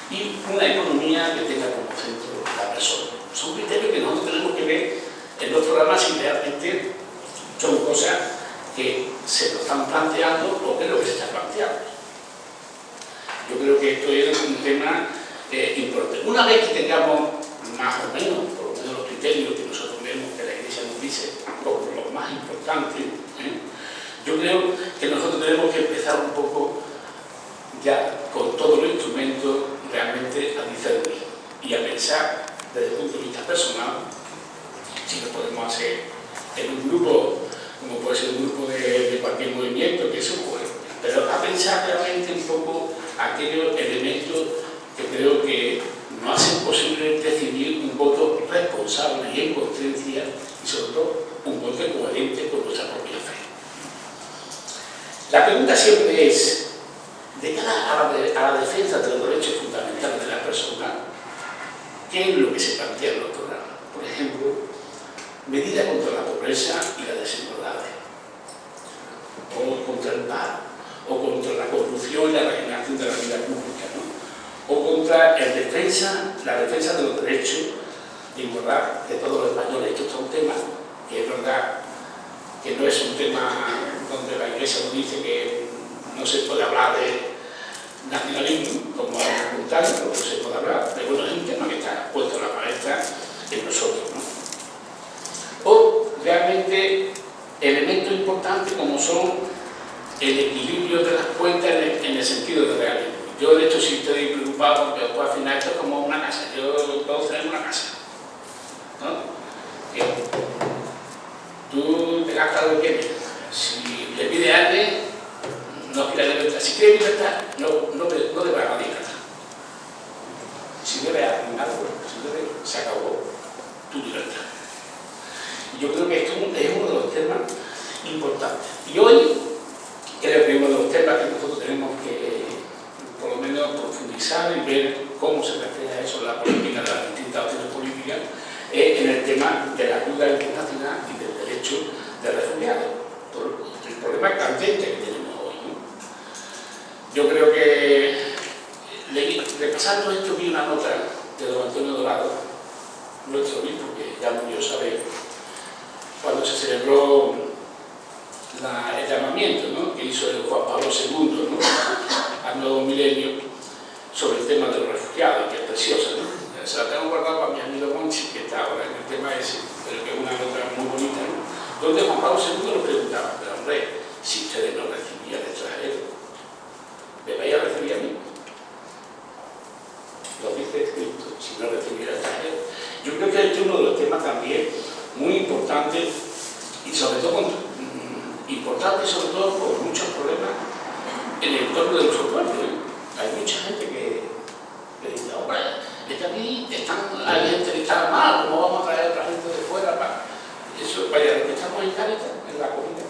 y una economía que tenga como centro la persona. Son criterios que nosotros tenemos que ver en los programas si realmente son cosas que se nos están planteando o qué es lo que se está planteando. Yo creo que esto es un tema importante. Una vez que tengamos más o menos, por lo menos los criterios que nosotros vemos que la Iglesia nos dice como los más importantes, yo creo que nosotros tenemos que empezar un poco ya con todos los instrumentos realmente a discernir y a pensar desde el punto de vista personal si lo podemos hacer en un grupo, como puede ser un grupo de cualquier movimiento que surja, pero a pensar realmente un poco aquellos elementos que creo que no hacen posible decidir un voto responsable y en conciencia y sobre todo un voto coherente con nuestra propia fe. La pregunta siempre es, de cara a la defensa de los derechos fundamentales de la persona, ¿qué es lo que se plantea en los programas? Por ejemplo, medidas contra la pobreza y la desigualdad, o contra el paro, o contra la corrupción y la regeneración de la vida pública, ¿no?, o contra la defensa de los derechos de igualdad de todos los españoles. Esto es un tema que es verdad que no es un tema donde la Iglesia nos dice que no se puede hablar de nacionalismo, como voluntario, pero no se puede hablar, pero bueno, es un tema que está puesto en la palestra en nosotros, ¿no? O realmente elementos importantes como son el equilibrio de las cuentas en el sentido de realismo. Yo, de hecho, sí estoy preocupado porque después, al final esto es como una casa. Todos tenemos una casa, ¿no? Que tú te gastas lo que quieres. Si le pides a alguien, no quiere libertad. Si quiere libertad, no debe haber libertad. Si debe haber algo, se acabó tu libertad. Y yo creo que esto es uno de los temas importantes. Y hoy creo que uno de los temas que nosotros tenemos que por lo menos profundizar y ver cómo se refleja eso en la política de las distintas opciones políticas en el tema de la ayuda internacional y del derecho de refugiados, por el problema candente que tenemos hoy, ¿no? Yo creo que repasando esto vi una nota de don Antonio Dorado, nuestro obispo que ya murió, sabe, cuando se celebró el llamamiento, ¿no?, que hizo el Juan Pablo II, ¿no?, al nuevo milenio sobre el tema de los refugiados, que es preciosa, ¿no? Se la tengo guardada para mi amigo Monchi, que está ahora en el tema ese, pero que es una nota muy bonita, ¿no?, donde Juan Pablo II lo preguntaba, pero hombre, si ustedes no recibían extranjeros, ¿me vais a recibir a mí? Lo dice Cristo, si no recibiera extranjeros. sobre todo importante, sobre todo por muchos problemas en el entorno de nuestro pueblo. Hay mucha gente que dice, hombre, es que aquí hay gente que está mal, ¿cómo vamos a traer a otra gente de fuera? Eso, vaya, lo que estamos en Cáritas, en la comida,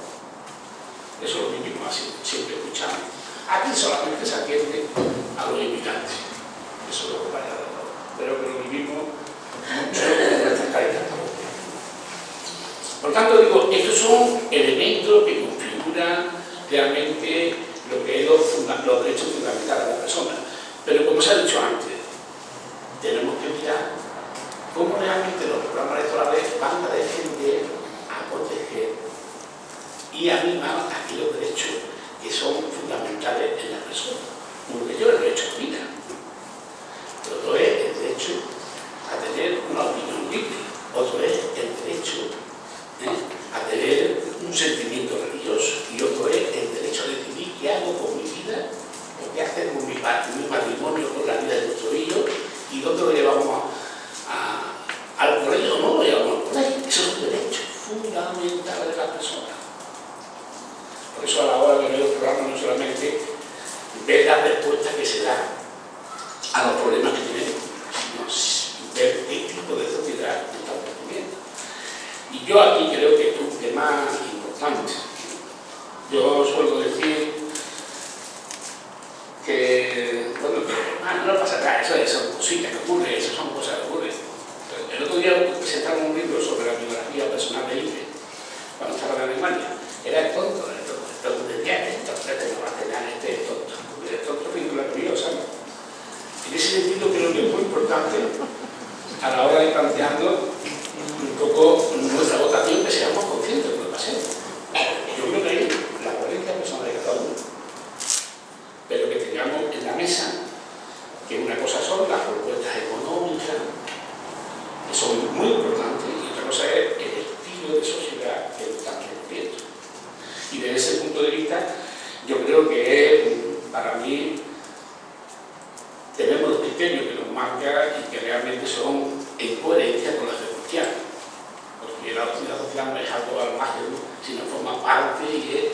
eso lo vivimos así, siempre escuchamos. Aquí solamente se atiende a los inmigrantes, eso es lo que vaya de todo, pero que lo vivimos mucho en nuestras Cáritas. Por tanto, digo, estos son elementos que configuran realmente lo que es los derechos fundamentales de la persona. Pero como se ha dicho antes, tenemos que mirar cómo realmente los programas electorales van a defender, a proteger y a mimar aquellos derechos que son fundamentales en la persona. Uno de ellos es el derecho a vida, otro es el derecho a tener una opinión libre, otro es el derecho a tener un sentimiento religioso y otro es el derecho a decidir qué hago con mi vida o qué hacer con mi matrimonio, con la vida de nuestro hijo y dónde lo llevamos al colegio o no lo llevamos al colegio. Esos son derechos fundamentales de la persona. Por eso a la hora de ver los programas no solamente ver las respuestas que se dan a los problemas que tenemos, sino ver qué tipo de sociedad estamos teniendo. Y yo aquí creo que es un tema importante. Yo suelo decir que, bueno, no pasa nada, eso son cositas que ocurren, eso son cosas que ocurren. El otro día presentaron un libro sobre la biografía personal de Hitler, cuando estaba en Alemania. Era el tonto, decía que esto no va a tener este tonto. El tonto película curiosa, ¿no? En ese sentido creo que es muy importante a la hora de plantearlo un poco nuestra votación, que seamos conscientes de lo que pasemos. Yo creo que hay la coherencia personal de cada uno, pero que tengamos en la mesa que una cosa son las propuestas económicas, que son muy importantes, y otra cosa es el estilo de sociedad que estamos viviendo. Y desde ese punto de vista, yo creo que para mí tenemos los criterios que nos marcan y que realmente son en coherencia con la fe cristiana. Porque la doctrina social no es algo al margen, sino forma parte y es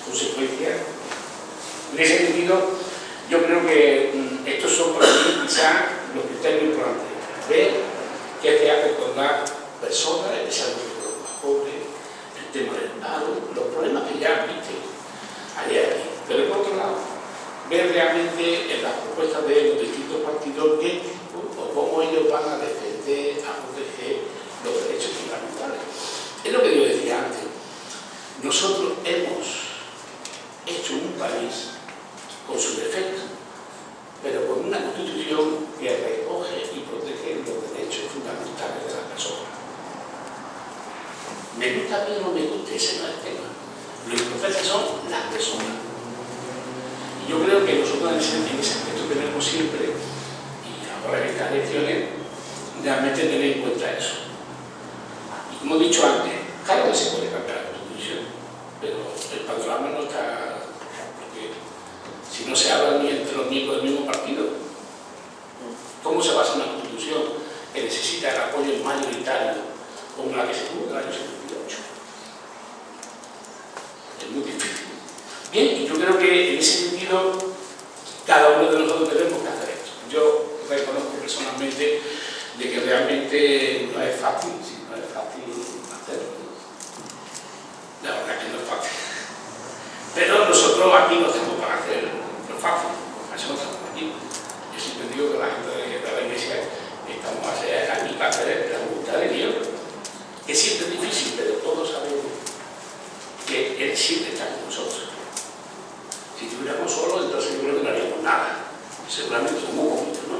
consecuencia. En ese sentido, yo creo que estos son para mí quizás los criterios importantes. Ver qué se hace con las personas, especialmente con los más pobres, el tema del paro, los problemas que ya viste ayer aquí. Pero por otro lado, ver realmente en las propuestas de los distintos partidos qué tipo o cómo ellos van a defender, a proteger los derechos fundamentales. Es lo que yo decía antes. Nosotros hemos hecho un país con sus defectos, pero con una constitución que recoge y protege los derechos fundamentales de las personas. Me gusta a mí o no me gusta, ese no es el tema. Lo importante son las personas. Y yo creo que nosotros en ese aspecto tenemos siempre, y ahora en estas elecciones, realmente tener en cuenta eso. Y como he dicho antes, claro que se puede cambiar la constitución, pero el panorama no está, porque si no se habla ni entre los miembros del mismo partido, ¿cómo se basa una constitución que necesita el apoyo mayoritario como la que se tuvo en el año 78? Es muy difícil. Bien, y yo creo que en ese sentido cada uno de nosotros tenemos que hacer esto. Yo reconozco personalmente de que realmente no es fácil, sí, no es fácil hacerlo. La verdad que no es fácil. Pero nosotros aquí no estamos para hacer lo fácil, para eso no estamos aquí. Yo siempre digo que la gente de la iglesia estamos aquí para hacer la voluntad de Dios, que siempre es difícil, pero todos sabemos que Él siempre está con nosotros. Si estuviéramos solos, entonces yo creo que no haríamos nada. Seguramente somos poquitos, ¿no?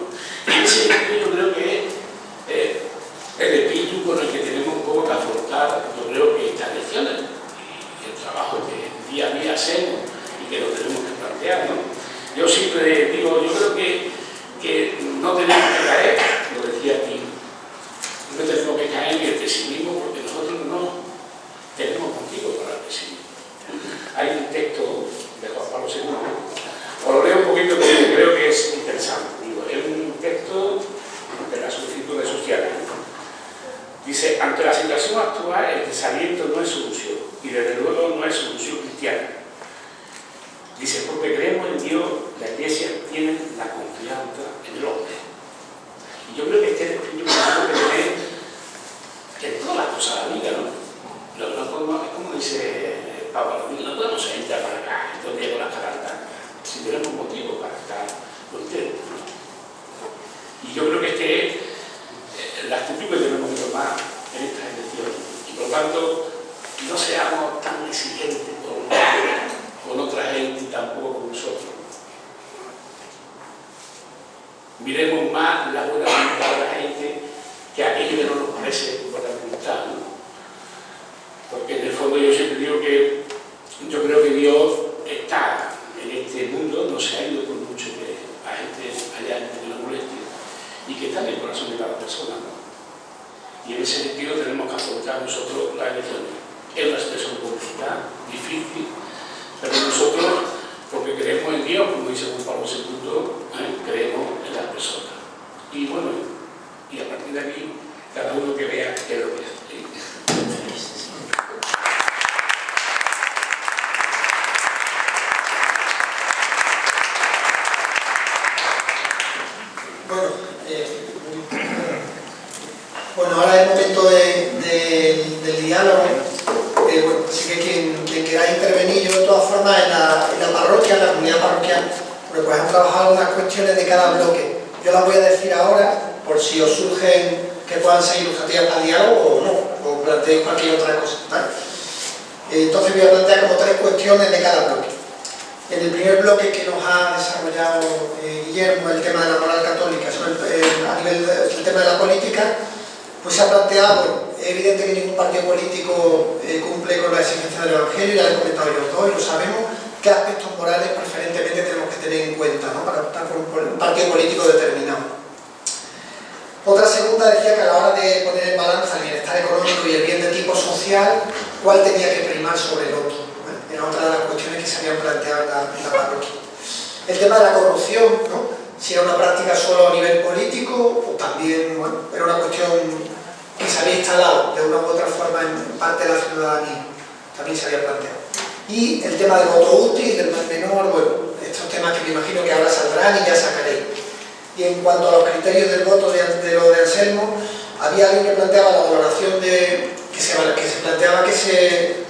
Y en ese sentido yo creo que el espíritu con el que tenemos un poco que afrontar, yo creo que estas elecciones y el trabajo que día a día hacemos y que lo tenemos que plantear, ¿no? Yo siempre digo, yo creo que no tenemos que caer, lo decía aquí, no tenemos que caer en el pesimismo porque nosotros no tenemos motivo para el pesimismo. Hay un texto de Juan Pablo II, os lo leo un poquito porque creo que es interesante. Digo, es un texto de las solicitudes sociales. Dice, ante la situación actual, el desaliento no es solución y que creemos en Dios, la Iglesia tiene la confianza en el hombre. Y yo creo que este es el espíritu que tenemos que tener en todas las cosas de la vida, ¿no? Lo que no podemos, es como dice Pablo, no podemos entrar para acá, entonces con las cataratas, si tenemos motivo para estar contentos, ¿no? Y yo creo que este es la actitud que tenemos que tomar en estas elecciones. Y por lo tanto, no seamos tan exigentes con otra gente y tampoco con nosotros. Miremos más la buena voluntad de la gente que aquello que no nos parece buena voluntad, ¿no? Porque en el fondo yo siempre digo que yo creo que Dios está en este mundo, no se ha ido por mucho que la gente allá en la molestia, y que está en el corazón de cada persona, ¿no? Y en ese sentido tenemos que afrontar nosotros la elección. Es una situación complicada, difícil, pero nosotros, porque creemos en Dios, como dice Juan Pablo II, creemos en las personas. Y bueno, y a partir de aquí, cada uno que vea qué es lo que es. Bueno, ahora es el momento del diálogo. Bueno, así que quien quiera intervenir, yo de todas formas en la parroquia, en la comunidad parroquial, pues han trabajado algunas cuestiones de cada bloque. Yo las voy a decir ahora, por si os surgen que puedan ser ilustrativas para el diálogo o no, o planteéis cualquier otra cosa, ¿vale? Entonces voy a plantear como 3 cuestiones de cada bloque. En el primer bloque que nos ha desarrollado Guillermo, el tema de la moral católica, a nivel del tema de la política, pues se ha planteado, bueno, es evidente que ningún partido político cumple con la exigencia del Evangelio, ya lo he comentado yo todo, y lo sabemos, qué aspectos morales preferentemente tenemos que tener en cuenta, ¿no?, para optar por un partido político determinado. Otra segunda decía que a la hora de poner en balanza el bienestar económico y el bien de tipo social, ¿cuál tenía que primar sobre el otro? Bueno, era otra de las cuestiones que se habían planteado en la parroquia. El tema de la corrupción, ¿no?, si era una práctica solo a nivel político o también, bueno, era una cuestión que se había instalado de una u otra forma en parte de la ciudadanía, también se había planteado. Y el tema del voto útil, del mal menor, bueno, estos temas que me imagino que ahora saldrán y ya sacaréis. Y en cuanto a los criterios del voto de lo de Anselmo, había alguien que planteaba la valoración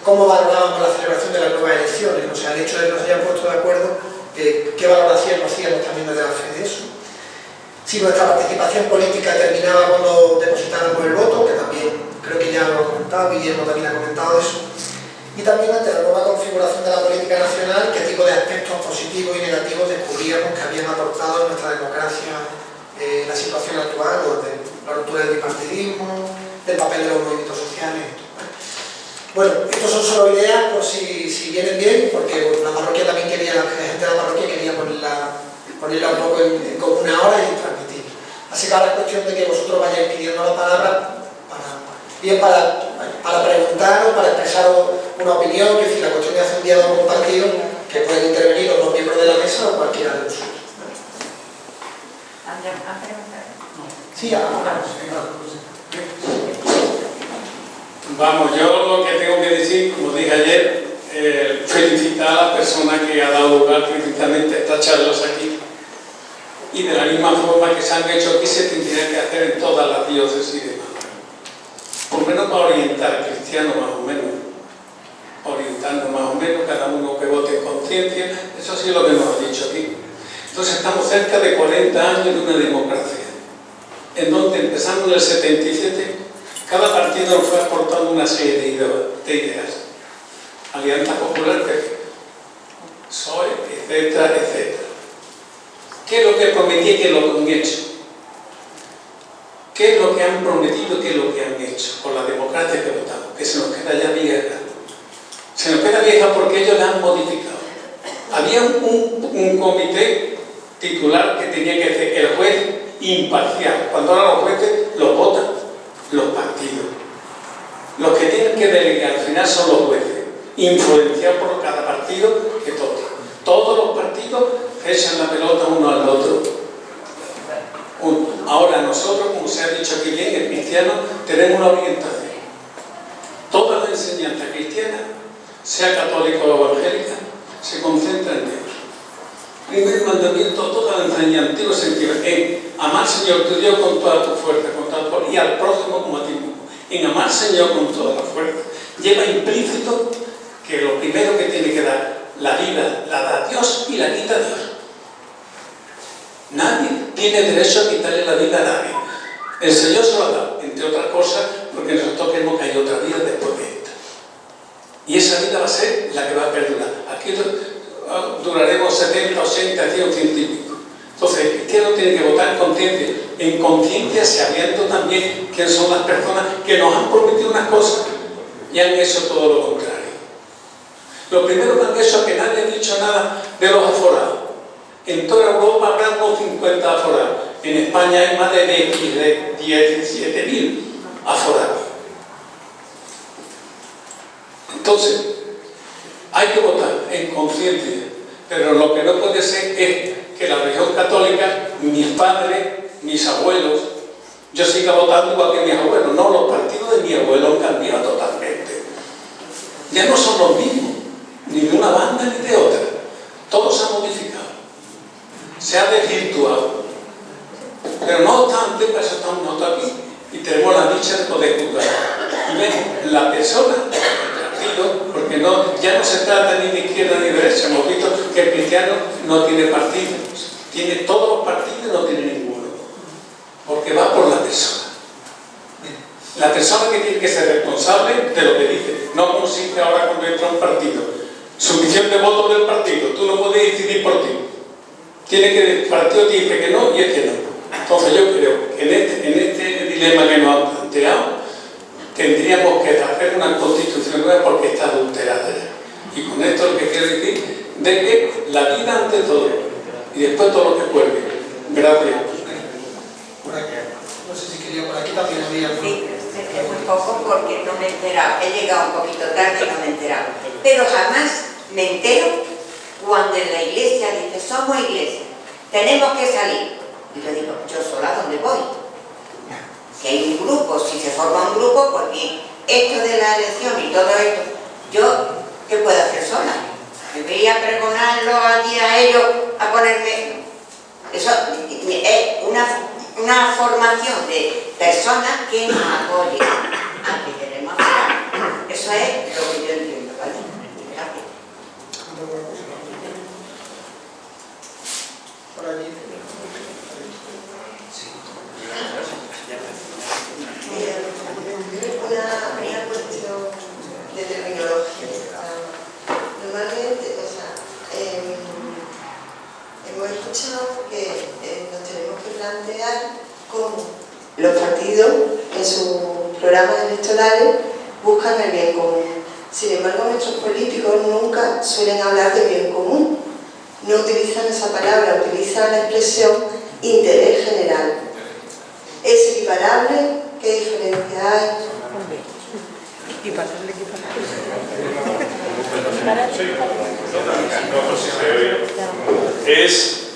cómo valorábamos la celebración de las nuevas elecciones, o sea, el hecho de que nos hayan puesto de acuerdo, qué valoración nos hacíamos también desde la fe de eso. Si nuestra participación política terminaba cuando depositáramos el voto, que también creo que ya lo ha comentado, Guillermo también ha comentado eso. Y también ante la nueva configuración de la política nacional, qué tipo de aspectos positivos y negativos descubríamos que habían aportado en nuestra democracia la situación actual, o de la ruptura del bipartidismo, del papel de los movimientos sociales. Bueno, estos son solo ideas por si vienen bien, porque bueno, la parroquia también quería, la gente de la parroquia quería ponerla un poco en común ahora y transmitir. Así que ahora es cuestión de que vosotros vayáis pidiendo la palabra para preguntar o para expresar una opinión, que es decir, la cuestión de hacer un diálogo compartido, que pueden intervenir los miembros de la mesa o cualquiera de nosotros. ¿Han preguntado? Sí, ahora. Vamos, yo lo que tengo que decir, como dije ayer, felicitar a la persona que ha dado lugar precisamente a estas charlas aquí, y de la misma forma que se han hecho aquí se tendría que hacer en todas las diócesis de Málaga. Por lo menos para orientar al cristiano, más o menos, orientando más o menos, cada uno que vote en conciencia, eso sí es lo que nos ha dicho aquí. Entonces estamos cerca de 40 años de una democracia, en donde empezando en el 77, cada partido nos fue aportando una serie de ideas. Alianza Popular, PSOE, etcétera, etcétera. ¿Qué es lo que prometí y qué es lo que han hecho? ¿Qué es lo que han prometido y qué es lo que han hecho con la democracia que votamos? Que se nos queda ya vieja. Se nos queda vieja porque ellos la han modificado. Había un comité titular que tenía que ser el juez imparcial. Cuando ahora los jueces los votan los partidos. Los que tienen que delegar al final son los jueces, influenciados por cada partido que toca. Todos los partidos echan la pelota uno al otro. Ahora nosotros, como se ha dicho aquí bien, el cristiano, tenemos una orientación. Toda la enseñanza cristiana, sea católica o evangélica, se concentra en Dios. primer mandamiento, toda la enseñanza antigua se entiende en amar al Señor tu Dios con toda tu fuerza, con toda tu fuerza, y al prójimo como a ti mismo. En amar al Señor con toda la fuerza lleva implícito que lo primero que tiene que dar la vida la da Dios y la quita Dios. Nadie tiene derecho a quitarle la vida a nadie. El Señor se lo ha dado, entre otras cosas, porque nosotros creemos que hay otra vida después de esta. Y esa vida va a ser la que va a perdurar. Aquí duraremos 70, 80, 100, 100 y pico. Entonces, el cristiano tiene que votar en conciencia, sabiendo también quién son las personas que nos han prometido unas cosas y han hecho todo lo contrario. Lo primero que han hecho es que nadie ha dicho nada de los aforados. En toda Europa habrá unos 50 aforados. En España hay más de 17.000 aforados. Entonces, hay que votar en conciencia, pero lo que no puede ser es que la religión católica, mis padres, mis abuelos, yo siga votando igual que mis abuelos. No, los partidos de mi abuelo han cambiado totalmente. Ya no son los mismos, ni de una banda ni de otra. Todo se ha modificado, se ha desvirtuado. Pero no obstante, para eso estamos nosotros aquí y tenemos la dicha de poder juzgar. Y ven, la persona, porque ya no se trata ni de izquierda ni de derecha. Hemos visto que el cristiano no tiene partido, tiene todos los partidos y no tiene ninguno, porque va por la persona. La persona que tiene que ser responsable de lo que dice, no consiste ahora cuando entra un partido. Suficiente voto del partido, tú no puedes decidir por ti. Tiene que el partido te dice que no y es que no. Entonces yo creo que en este dilema que nos han planteado, tendríamos que hacer una constitución nueva porque está adulterada ya. Y con esto lo que quiero decir, de que la vida ante todo y después todo lo que cuelgue. Gracias. Por aquí. No sé si quería por aquí también había. Sí, muy poco porque no me he enterado. He llegado un poquito tarde y no me he enterado. Pero jamás me entero cuando en la iglesia dice, somos iglesia, tenemos que salir. Y yo digo, yo sola, ¿dónde voy? Si hay un grupo, si se forma un grupo, pues bien, esto de la elección y todo esto, yo, ¿qué puedo hacer sola? Me voy a pregonarlo allí a ellos, a ponerme... Eso es una formación de personas que nos apoyen a que queremos hacer. Eso es lo que yo entiendo, ¿vale? Gracias. Por allí. Una cuestión de terminología. Normalmente, hemos escuchado que nos tenemos que plantear cómo los partidos en sus programas electorales buscan el bien común. Sin embargo, nuestros políticos nunca suelen hablar de bien común. No utilizan esa palabra, utilizan la expresión interés general. ¿Es equiparable? ¿Qué diferencia hay? Es,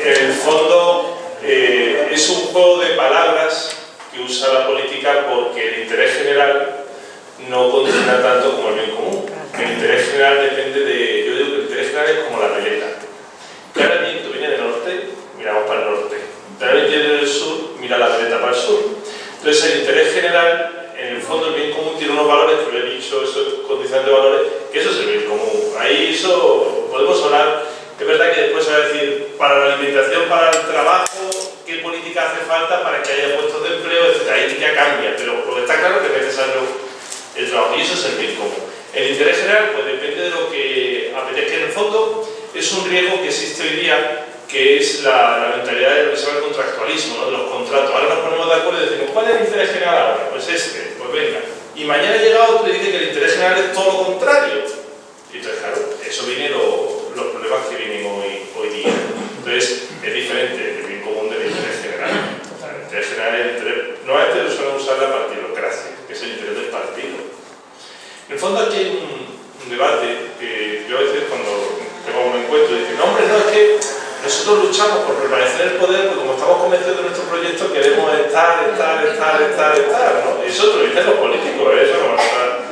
en el fondo, es un juego de palabras que usa la política porque el interés general no condiciona tanto como el bien común. El interés general depende de... Yo digo que el interés general es como la veleta. Cada viento viene del norte, miramos para el norte. Cada viento viene del sur, mira la veleta para el sur. Entonces el interés general, en el fondo el bien común tiene unos valores, que lo he dicho, eso condicionante de valores, que eso es el bien común. Ahí eso podemos hablar, es verdad que después se va a decir, para la alimentación, para el trabajo, qué política hace falta para que haya puestos de empleo, etc. Ahí ya cambia, pero lo que está claro es que es necesario el trabajo y eso es el bien común. El interés general, pues depende de lo que apetezca. En el fondo, es un riesgo que existe hoy día, que es la mentalidad de lo que se llama el contractualismo, ¿no? De los contratos. Ahora nos ponemos de acuerdo y decimos, ¿cuál es el interés general ahora? Pues este, pues venga. Y mañana llega otro y dice que el interés general es todo lo contrario. Y entonces, claro, eso viene los problemas que vienen hoy día. Entonces, es diferente el bien común del interés general. O sea, el interés general es el interés... Normalmente lo suelen usar la partidocracia, que es el interés del partido. En el fondo aquí hay un debate que yo a veces cuando tengo un encuentro digo, no hombre, no, es que nosotros luchamos por permanecer en el poder porque como estamos convencidos de nuestro proyecto queremos estar, ¿no? Y eso lo dicen los políticos, eso no va a estar.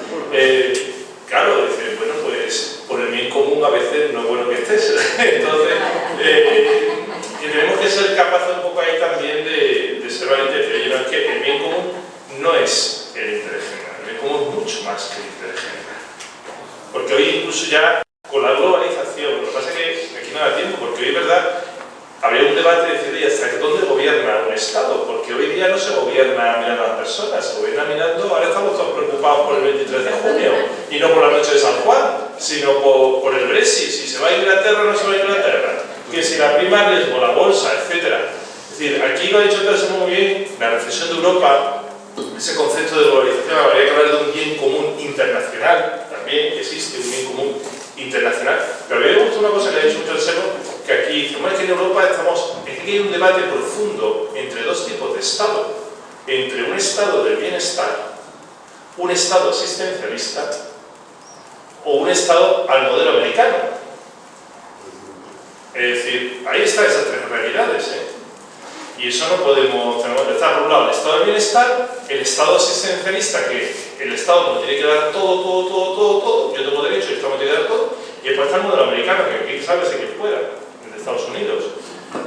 Claro, dicen, bueno, pues por el bien común a veces no es bueno que estés. Entonces, porque hoy es verdad, habría un debate de decir, ¿y hasta dónde gobierna un Estado? Porque hoy día no se gobierna mirando a las personas, se gobierna mirando, ahora estamos todos preocupados por el 23 de junio, y no por la noche de San Juan, sino por el Brexit, si se va a Inglaterra o no se va a Inglaterra, que si la prima de riesgo, la bolsa, etc. Es decir, aquí lo ha dicho Teresa muy bien, la reflexión de Europa, ese concepto de globalización, habría que hablar de un bien común internacional, también existe un bien común internacional, pero a mí me gusta una cosa que le ha dicho mucho el Seno, que aquí dice, bueno, es que en Europa es que hay un debate profundo entre dos tipos de Estado, entre un Estado del bienestar, un Estado asistencialista o un Estado al modelo americano. Es decir, ahí están esas tres realidades, y eso no tenemos que estar por un lado el Estado del bienestar, el Estado asistencialista, que el Estado nos tiene que dar todo, yo tengo derecho y el Estado me tiene que dar todo, y después está el modelo americano, que aquí sabes que fuera, el de Estados Unidos.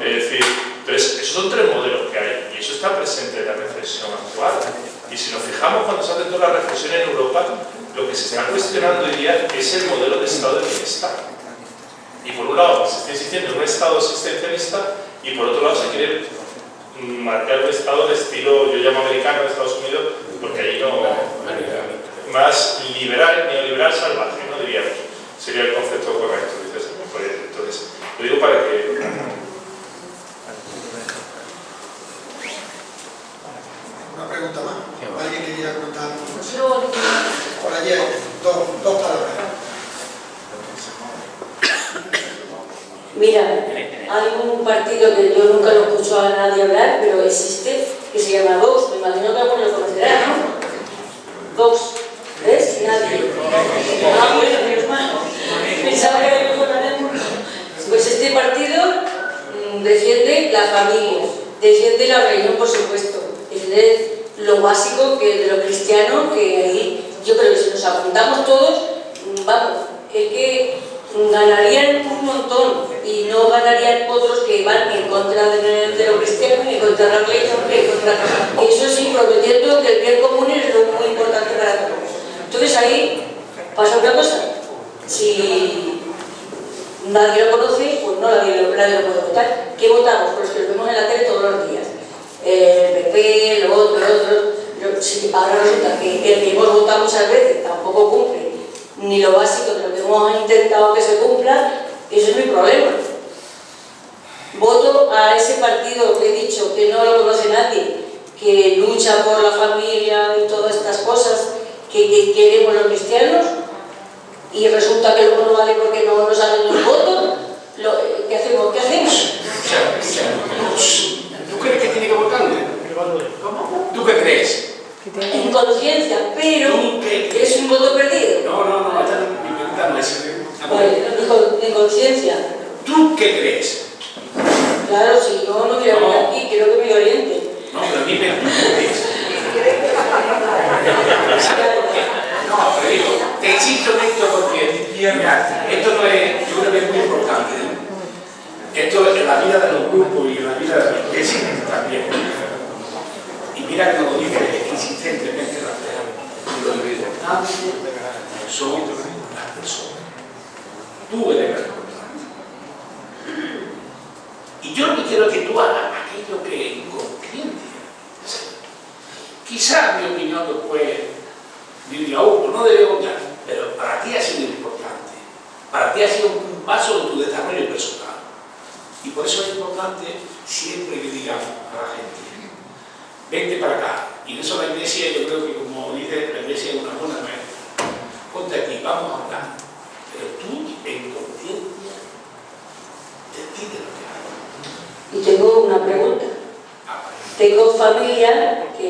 Es decir, entonces, esos son tres modelos que hay, y eso está presente en la reflexión actual. Y si nos fijamos cuando se hace toda la reflexión en Europa, lo que se está cuestionando hoy día es el modelo de Estado del bienestar. Y por un lado se está insistiendo en un Estado asistencialista, y por otro lado se quiere marcar un Estado de estilo, yo llamo americano, de Estados Unidos, porque ahí no, más liberal, neoliberal salvaje, no diríamos, sería el concepto correcto, dices. Entonces, lo digo para que... Una pregunta más. ¿Alguien que quiera comentar algo? Por allí hay dos palabras. Mira, hay un partido que yo nunca lo escucho a nadie hablar, pero existe, que se llama Vox. Me imagino que alguno lo conocerá, ¿no? Vox. ¿Ves? Nadie. Ah, bueno, menos mal. Pensaba que era yo. Pues este partido defiende la familia, defiende la religión, por supuesto, defiende lo básico que de lo cristiano, que ahí yo creo que si nos apuntamos todos, vamos, es que ganarían un montón y no ganarían otros que van en contra de lo cristiano, en contra de la religión, en contra... Eso sí, prometiendo que el bien común es lo muy importante para todos. Entonces ahí pasa una cosa, si nadie lo conoce, pues no, nadie lo puede votar. ¿Qué votamos? Pues los que lo vemos en la tele todos los días. El PP, lo otro. Sí, ahora resulta que el que hemos votado muchas veces tampoco cumple ni lo básico de lo que hemos intentado que se cumpla. Eso es mi problema. Voto a ese partido que he dicho que no lo conoce nadie, que lucha por la familia y todas estas cosas que queremos los cristianos, y resulta que luego no vale porque no nos salen los votos. ¿Qué hacemos? ¿Tú crees que tiene que votarle? ¿Cómo? ¿Tú qué crees? En conciencia, pero es un voto perdido. No, esta mi pregunta no es. En conciencia. ¿Tú qué crees? Claro, si no voy a venir aquí, quiero que me oriente. No, pero dime tú qué crees. No, pero digo, te insisto en esto porque, mira, esto no es, yo creo que es muy importante. Esto es en la vida de los grupos y en la vida de la iglesia también. Y mira que nos lo dice insistentemente la fe. Lo importante son las personas. Tú eres la importante. Y yo no quiero que tú hagas aquello que es inconsciente. Quizás mi opinión después diría, no debe votar, pero para ti ha sido importante. Para ti ha sido un paso en tu desarrollo personal. Y por eso es importante siempre que digamos a la gente, vente para acá. Y en eso la iglesia, yo creo que como dice, la iglesia es una buena maestra. Ponte aquí, vamos a hablar. Pero tú, en conciencia, decide lo que hagas. Y tengo una pregunta. Tengo familia que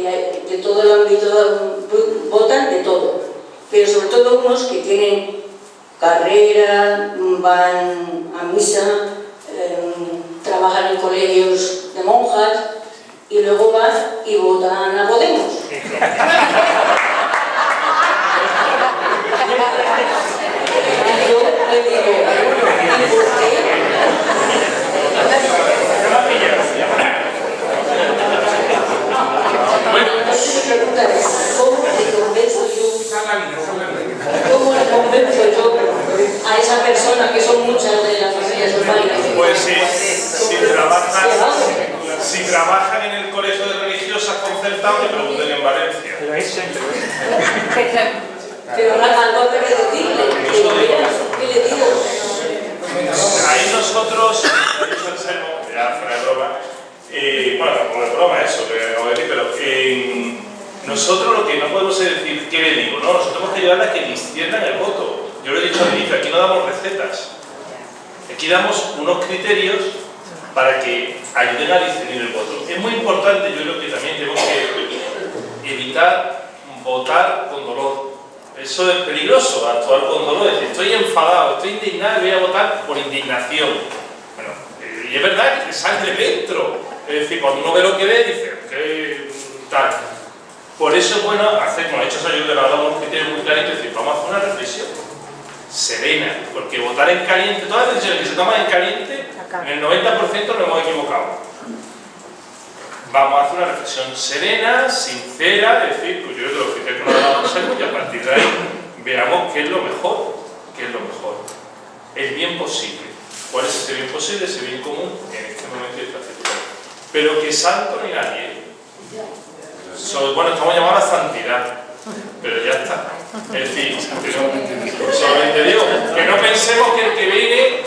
de todo el ámbito votan de todo, pero sobre todo unos que tienen carrera, van a misa, trabajan en colegios de monjas y luego van y votan a Podemos. Yo le digo, ¿y por qué? Bueno, entonces mi pregunta es, ¿cómo le convenzo yo a esa persona, que son muchas de las familias urbanas? Pues sí, trabajan en el colegio de religiosas concertado, que pregunten en Valencia. Pero algo que decirle, ¿qué le digo? Ahí nosotros, ya fuera de broma, bueno, como de broma eso, que acabo de decir, pero nosotros lo que no podemos es decir qué le digo, ¿no? Nosotros tenemos que ayudar a que disciernan el voto. Yo lo he dicho al inicio, aquí no damos recetas, aquí damos unos criterios para que ayuden a discernir el voto. Es muy importante, yo creo que también tenemos que evitar votar con dolor. Eso es peligroso, actuar con dolor, es decir, estoy enfadado, estoy indignado y voy a votar por indignación. Bueno, y es verdad que te sale de dentro, es decir, cuando uno ve lo que ve, dice, ¿qué tal? Por eso es bueno hacer, como ha hecho Sayude, le ha dado unos criterios muy claros, es decir, vamos a hacer una reflexión serena, porque votar en caliente, todas las decisiones que se toman en caliente, en el 90% nos hemos equivocado. Vamos a hacer una reflexión serena, sincera, es decir, pues yo creo que los criterios que nos ha dado Sayude, y a partir de ahí veamos qué es lo mejor, el bien posible. ¿Cuál es ese bien posible, ese bien común en este momento de esta situación? Pero que santo ni nadie. Bueno, estamos llamados a santidad, pero ya está. Es decir, solamente digo, que no pensemos que el que viene,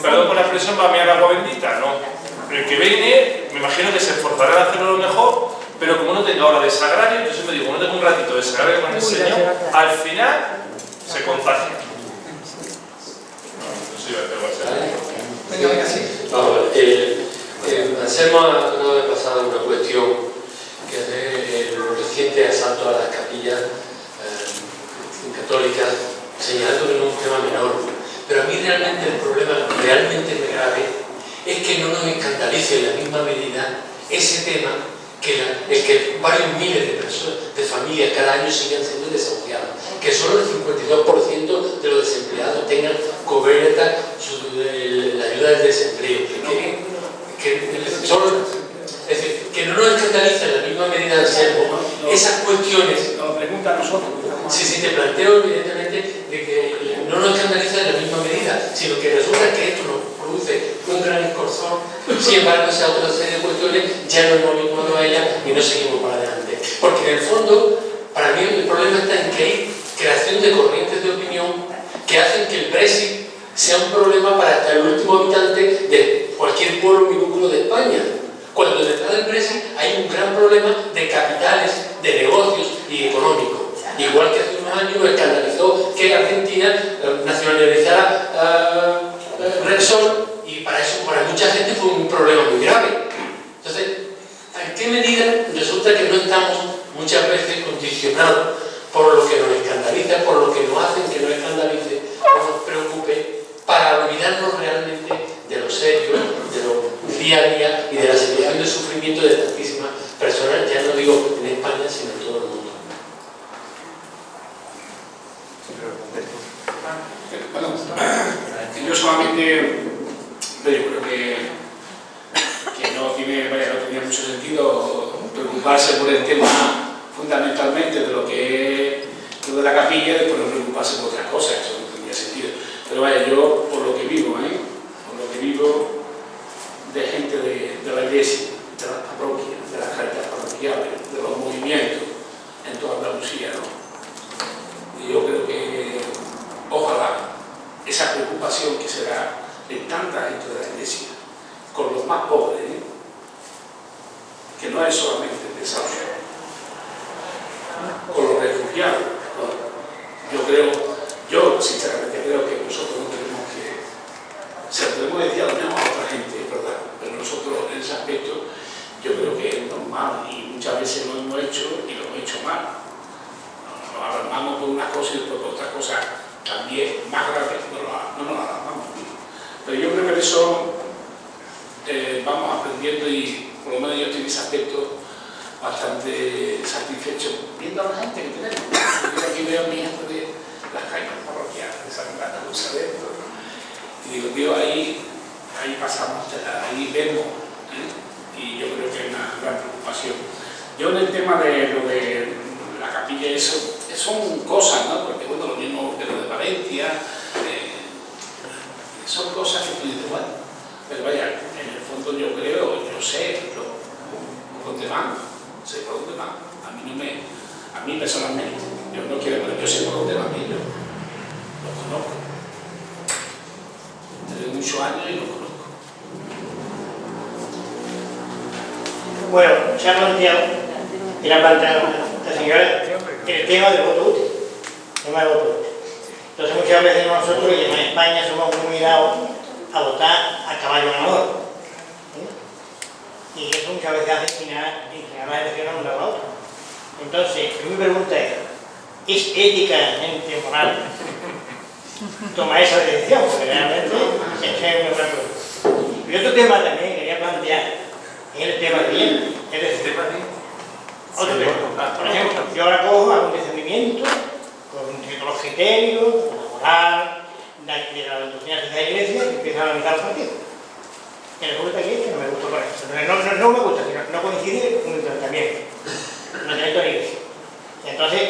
perdón por la expresión, va a mirar agua bendita, no. El que viene, me imagino que se esforzará en hacerlo lo mejor, pero como no tenga hora de sagrario, yo siempre digo, como no tengo un ratito de sagrario con el Señor, al final se contagia. No sé, Venga, sí. Anselmo acaba de pasar una cuestión que es el reciente asalto a las capillas católicas, señalando que no es un tema menor. Pero a mí realmente el problema realmente grave es que no nos escandalice en la misma medida ese tema que varios miles de personas, de familias cada año sigan siendo desahuciadas, que solo el 52% de los desempleados tengan cubierta la ayuda del desempleo, es decir, que no nos escandaliza en la misma medida esas cuestiones. Nos pregunta a nosotros. Sí, te planteo evidentemente de que no nos escandaliza en la misma medida, sino que resulta que esto nos produce un gran escorzón. Sin embargo, esa otra serie de cuestiones ya no hemos vinculado a ellas y no seguimos para adelante. Porque en el fondo, para mí el problema está en que hay creación de corrientes de opinión que hacen que el Brexit sea un problema para hasta el último habitante de cualquier pueblo minúsculo de España. Cuando detrás del Brexit hay un gran problema de capitales, de negocios y económicos. Igual que hace unos años nos escandalizó que Argentina nacionalizara Repsol, y para eso, para mucha gente fue un problema muy grave. Entonces, ¿en qué medida resulta que no estamos muchas veces condicionados por lo que nos escandaliza, por lo que nos hacen que nos escandalice o nos preocupe, para olvidarnos realmente de lo serio, de lo día a día y de la situación de sufrimiento de tantísimas personas, ya no digo en España, sino en todo el mundo? Bueno, yo solamente, yo creo que no tenía mucho sentido preocuparse por el tema fundamentalmente de lo que es de la capilla y después no preocuparse por otras cosas, eso no tenía sentido. Pero vaya, yo por lo que vivo de gente de la iglesia, de las parroquias, de las caritas parroquiales, de los movimientos en toda Andalucía, ¿no? Y yo creo que ojalá esa preocupación que se da en tanta gente de la iglesia con los más pobres, que no es solamente el desastre, con los refugiados, yo sinceramente creo que nosotros no tenemos que, se lo podemos decir a lo mejor a otra gente, es verdad, pero nosotros en ese aspecto yo creo que es normal y muchas veces lo hemos hecho y lo hemos hecho mal. Nos alarmamos por unas cosas y después por otras cosas también más graves no nos alarmamos. Pero yo creo que de eso vamos aprendiendo y por lo menos yo estoy en ese aspecto bastante satisfecho viendo a la gente que tenemos. Yo aquí veo a mi gente de las calles parroquiales de San Cruz adentro y digo, tío, ahí pasamos, ahí vemos, y yo creo que hay una gran preocupación. Yo en el tema de lo de la capilla, eso son cosas, ¿no? Porque bueno, lo mismo que lo de Valencia, son cosas que tú dices, bueno, pero vaya, en el fondo yo creo, yo sé, dónde van, sé por dónde van. A mí personalmente, yo no quiero, pero yo sé por dónde van ellos. Los conozco. Desde muchos años y los conozco. Bueno, se ha planteado, y la ha planteado la señora, el tema del voto útil. Entonces muchas veces nosotros, y en España, somos muy dados a votar a caballo ganador. Y eso muchas veces hace inclinar las elecciones de una a la otra. Entonces, mi pregunta ¿es éticamente moral tomar esa decisión? Porque realmente esa es una gran pregunta. Y otro tema también que quería plantear es el tema de vivienda. Es decir, otro tema. Por ejemplo, yo ahora cojo algún discernimiento con los criterios, la moral, de la doctrina de la Iglesia, y empiezan a analizar los partidos. Y resulta que no me gusta por eso. No me gusta, sino no coincide con mi planteamiento. No tiene toda la Iglesia. Y entonces,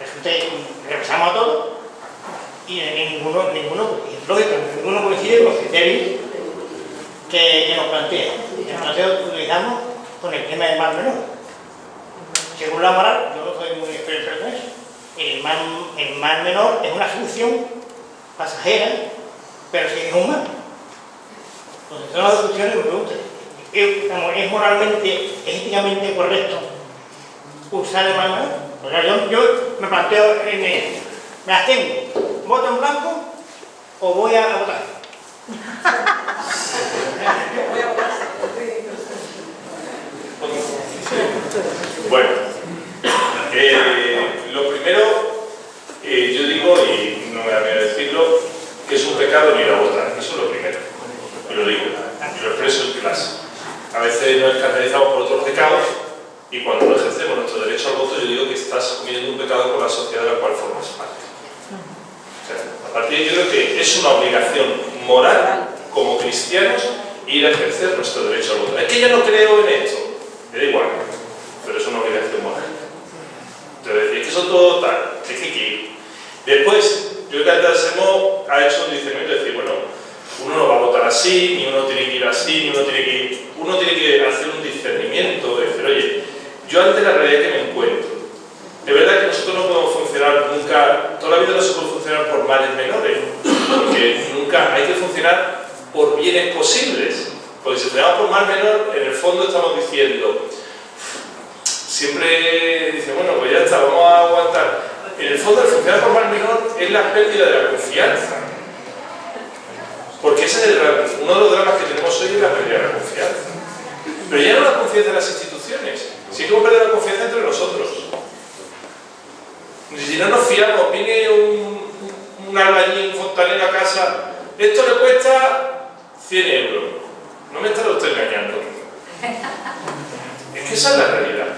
resulta que revisamos a todos y ninguno coincide con los criterios que nos plantea. Entonces utilizamos con el tema del mal menor. Según la moral, yo no soy muy experto en eso. El mal menor es una solución pasajera, pero sí es un mal. Entonces, son las dos soluciones que me preguntan. ¿Es moralmente, éticamente correcto usar el mal menor? O sea, yo me planteo, me abstengo, ¿voto en blanco o voy a votar? Bueno, lo primero, yo digo, y no me da miedo decirlo, que es un pecado ir a votar. Eso es lo primero. Y lo digo, y lo expreso en clase. A veces nos escandalizamos por otros pecados y cuando no ejercemos nuestro derecho al voto, yo digo que estás cometiendo un pecado con la sociedad de la cual formas parte. O sea, a partir de ahí yo creo que es una obligación moral como cristianos ir a ejercer nuestro derecho al voto. Es que yo no creo en esto, me da igual, pero es una obligación moral. Entonces, es que eso todo tal, es que hay que ir. Después, yo creo que Anselmo ha hecho un discernimiento de decir, bueno, uno no va a votar así, ni uno tiene que ir así, ni uno tiene que ir. Uno tiene que hacer un discernimiento de decir, oye, yo ante la realidad que me encuentro, de verdad que nosotros no podemos funcionar nunca, toda la vida no se puede funcionar por males menores, porque nunca hay que funcionar por bienes posibles. Porque si funcionamos por mal menor, en el fondo estamos diciendo, siempre dice, bueno, pues ya está, vamos a aguantar. En el fondo, el funcionar por mal menor es la pérdida de la confianza. Porque ese es uno de los dramas que tenemos hoy, es la pérdida de la confianza. Pero ya no la confianza en las instituciones, si no perder la confianza entre nosotros. Si no nos fiamos, viene un albañil, un fontanero a casa, esto le cuesta 100 euros. No me está usted engañando. Es que esa es la realidad.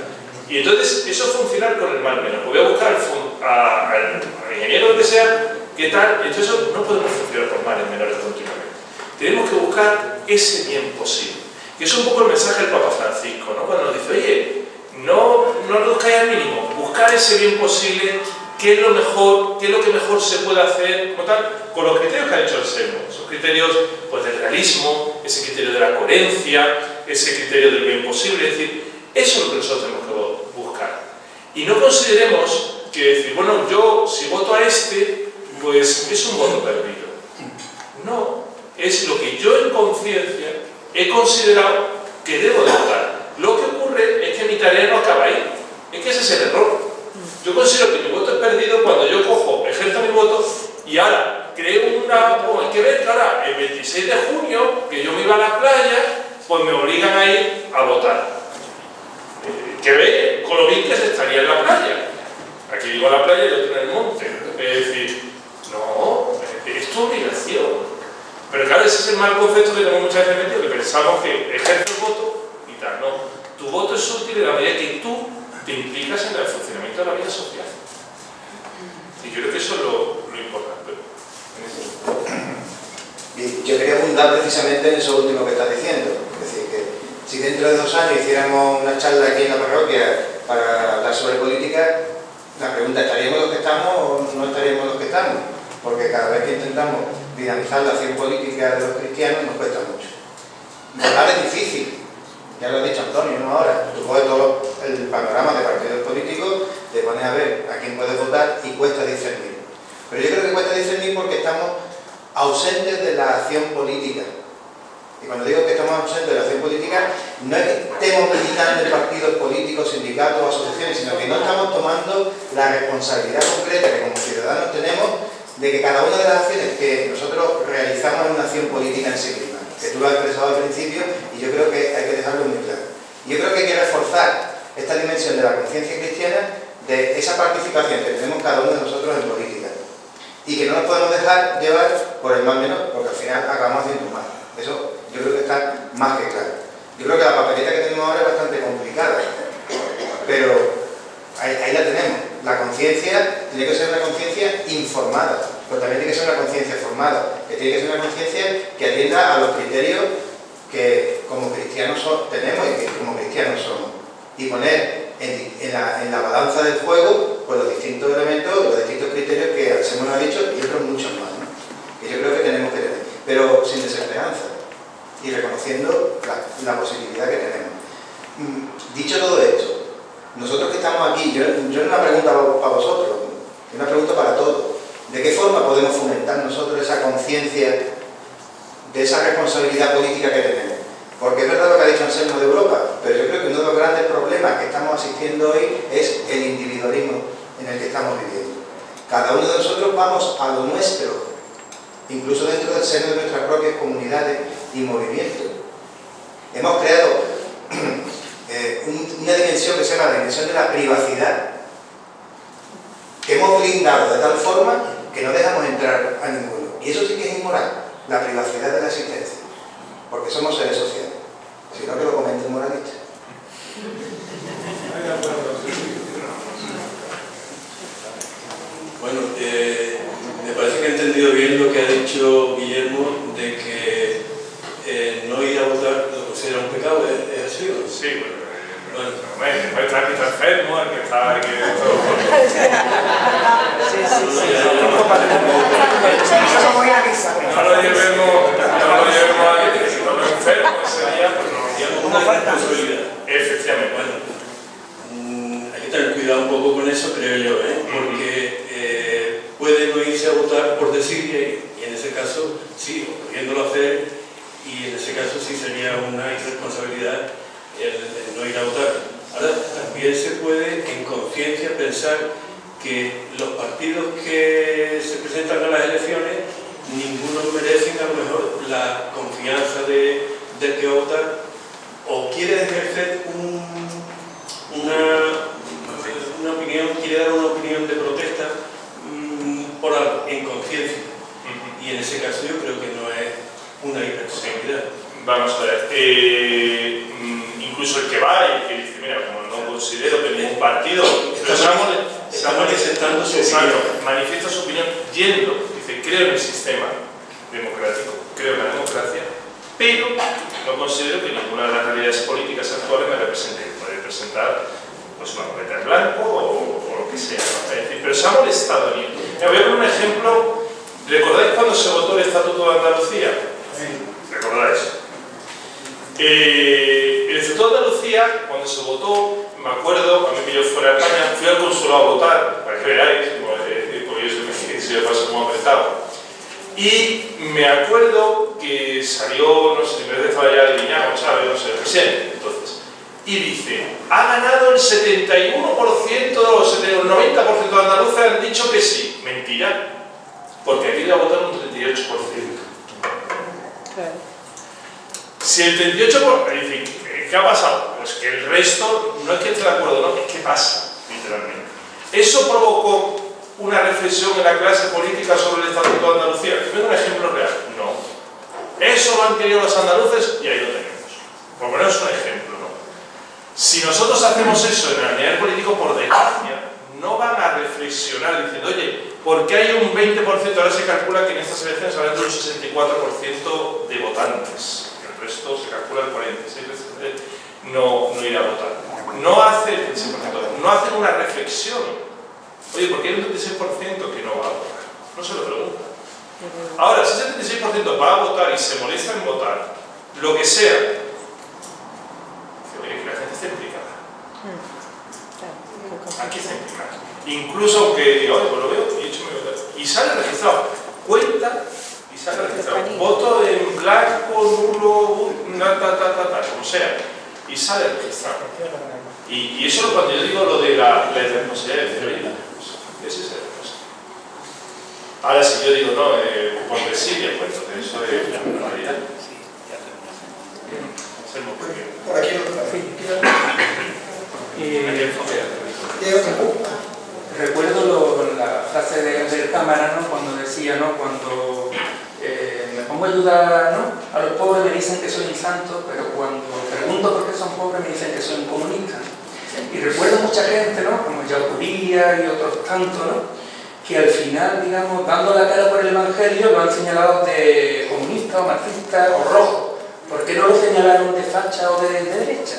Y entonces, eso es funcionar con el mal menor. Voy a buscar al ingeniero que sea, ¿qué tal? Y entonces no podemos funcionar por males menores continuamente. Tenemos que buscar ese bien posible. Y eso es un poco el mensaje del Papa Francisco, ¿no? Cuando nos dice, oye, no reduzcáis al mínimo, buscar ese bien posible, qué es lo mejor, qué es lo que mejor se puede hacer, como tal, con los criterios que ha dicho Anselmo. Esos criterios pues, del realismo, ese criterio de la coherencia, ese criterio del bien posible, es decir, eso es lo que nosotros tenemos que buscar. Y no consideremos que decir, bueno, yo si voto a este, pues es un voto perdido. No, es lo que yo en conciencia he considerado que debo de votar. Lo que ocurre es que mi tarea no acaba ahí. Es que ese es el error. Yo considero que mi voto es perdido cuando yo cojo, ejerzo mi voto y ahora creo una... Bueno, hay que ver que ahora, el 26 de junio, que yo me iba a la playa, pues me obligan a ir a votar. Que ve con lo bien que se estaría en la playa. Aquí digo la playa y otro en el monte. Es decir, no, es tu obligación. Pero claro, ese es el mal concepto que tenemos muchas veces metido, que pensamos que ejerzo el voto y tal. No, tu voto es útil en la medida que tú te implicas en el funcionamiento de la vida social. Y yo creo que eso es lo importante. Bien, yo quería apuntar precisamente en eso último que estás diciendo. Es decir, que si dentro de 2 años hiciéramos una charla aquí en la parroquia para hablar sobre política, la pregunta, ¿estaríamos los que estamos o no estaríamos los que estamos? Porque cada vez que intentamos dinamizar la acción política de los cristianos nos cuesta mucho. Votar es difícil, ya lo ha dicho Antonio, no ahora. Tú coges todos dentro de la acción política, no es que estemos militando en partidos políticos, sindicatos o asociaciones, sino que no estamos tomando la responsabilidad concreta que como ciudadanos tenemos de que cada una de las acciones que nosotros realizamos es una acción política en sí misma, que tú lo has expresado al principio y yo creo que hay que dejarlo muy claro. Yo creo que hay que reforzar esta dimensión de la conciencia cristiana, de esa participación que tenemos cada uno de nosotros en política y que no nos podemos dejar llevar por el más menor, porque al final acabamos haciendo más. Eso yo creo que está más que claro. Yo creo que la papeleta que tenemos ahora es bastante complicada, pero ahí la tenemos. La conciencia tiene que ser una conciencia informada, pero también tiene que ser una conciencia formada, que tiene que ser una conciencia que atienda a los criterios que como cristianos tenemos y que como cristianos somos, y poner en la balanza del juego pues los distintos elementos, los distintos criterios que Anselmo nos ha dicho y otros muchos más, ¿no? Que yo creo que tenemos que tener, pero sin desesperanza y reconociendo la posibilidad que tenemos. Dicho todo esto, nosotros que estamos aquí, yo no una pregunta para vosotros, una pregunta para todos. ¿De qué forma podemos fomentar nosotros esa conciencia de esa responsabilidad política que tenemos? Porque es verdad lo que ha dicho Anselmo de Europa, pero yo creo que uno de los grandes problemas que estamos asistiendo hoy es el individualismo en el que estamos viviendo. Cada uno de nosotros vamos a lo nuestro, incluso dentro del seno de nuestras propias comunidades y movimientos. Hemos creado una dimensión que se llama la dimensión de la privacidad, que hemos blindado de tal forma que no dejamos entrar a ninguno. Y eso sí que es inmoral, la privacidad de la existencia, porque somos seres sociales. Si no, que lo comente un moralista. Bueno, me parece que he entendido bien lo que ha dicho Guillermo de que no ir a votar lo considera un pecado. ¿Es así? Sí, bueno, después está el que está enfermo, el que está... No lo llevemos a que si no lo enfermo ese día, pues no. Una responsabilidad. Efectivamente. Bueno, hay que tener cuidado un poco con eso, creo yo, porque puede no irse a votar por decir y en ese caso sí, pudiéndolo hacer, y en ese caso sí sería una irresponsabilidad el no ir a votar. Ahora, también se puede en conciencia pensar que los partidos que se presentan a las elecciones, ninguno merecen a lo mejor la confianza del que va a votar, o quiere ejercer una opinión, quiere dar una opinión de protesta por algo, en conciencia. Y en ese caso yo creo que no es una irresponsabilidad. Vamos a ver, incluso el que va y el que dice, mira, como no considero que ningún partido, está manifestando su opinión. Manifiesta su opinión yendo, dice, creo en el sistema democrático, creo en la democracia, pero no considero que ninguna de las realidades políticas actuales me represente. Puede presentar pues, una boleta en blanco o lo que sea, ¿no? Es decir, pero se ha molestado en ello. Voy a poner un ejemplo. ¿Recordáis cuando se votó el Estatuto de Andalucía? Sí. ¿Recordáis? El Estatuto de Andalucía, cuando se votó, me acuerdo, a mí que yo fuera de España, fui al consulado a votar, para que veáis, porque yo soy de paso como apretado. Y me acuerdo que salió, no sé, en vez de estaba ya alineado, ¿sabes? No sé, el presidente, entonces. Y dice, ha ganado el 71% o el 90% de andaluces han dicho que sí. Mentira, porque aquí le ha votado un 38%. Si el 38%, es decir, ¿qué ha pasado? Pues que el resto no es que esté de acuerdo, no, es que pasa, literalmente. Eso provocó una reflexión en la clase política sobre el Estatuto de Andalucía. ¿Que un ejemplo real? No. Eso lo han querido los andaluces y ahí lo tenemos. Por poneros un ejemplo, ¿no? Si nosotros hacemos eso en el nivel político, por desgracia, no van a reflexionar diciendo, oye, ¿por qué hay un 20%? Ahora se calcula que en estas elecciones habrá un 64% de votantes. El resto se calcula el 46% no irá a votar. No hacen una reflexión. Oye, ¿por qué hay un 36% que no va a votar? No se lo preguntan. Ahora, si ese 36% va a votar y se molesta en votar, lo que sea, que la gente esté implicada. Aquí está implicada. Incluso aunque diga, oye, pues lo veo y he hecho mi voto. Y sale registrado. Cuenta y sale registrado. Voto en blanco, nulo, como sea, y sale registrado. Y eso es cuando yo digo lo de la irresponsabilidad de teoría. ¿Qué es esa irresponsabilidad? Ahora, si yo digo, no, por desidia, pues entonces eso es una realidad. Por aquí otra Recuerdo la frase del Cámara, ¿no? Cuando decía, ¿no? Cuando me pongo a ayudar, ¿no? A los pobres me dicen que soy un santo, pero cuando pregunto por qué son pobres me dicen que soy un comunista. Y recuerdo mucha gente, ¿no? Como Yaucuría y otros tantos, ¿no? Que al final, digamos, dando la cara por el Evangelio, lo han señalado de comunista o marxista o rojo. ¿Por qué no lo señalaron de facha o de derecha?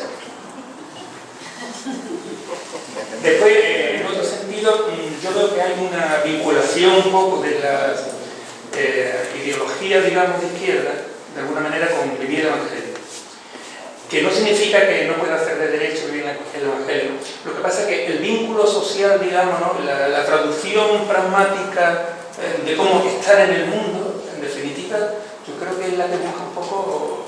Después, en otro sentido, yo veo que hay una vinculación un poco de las ideologías, digamos, de izquierda, de alguna manera, con vivir el Evangelio. Que no significa que no pueda hacer de derecho vivir el Evangelio. Lo que pasa es que el vínculo social, digamos, ¿no? la traducción pragmática de cómo estar en el mundo, en definitiva, yo creo que es la que busca un poco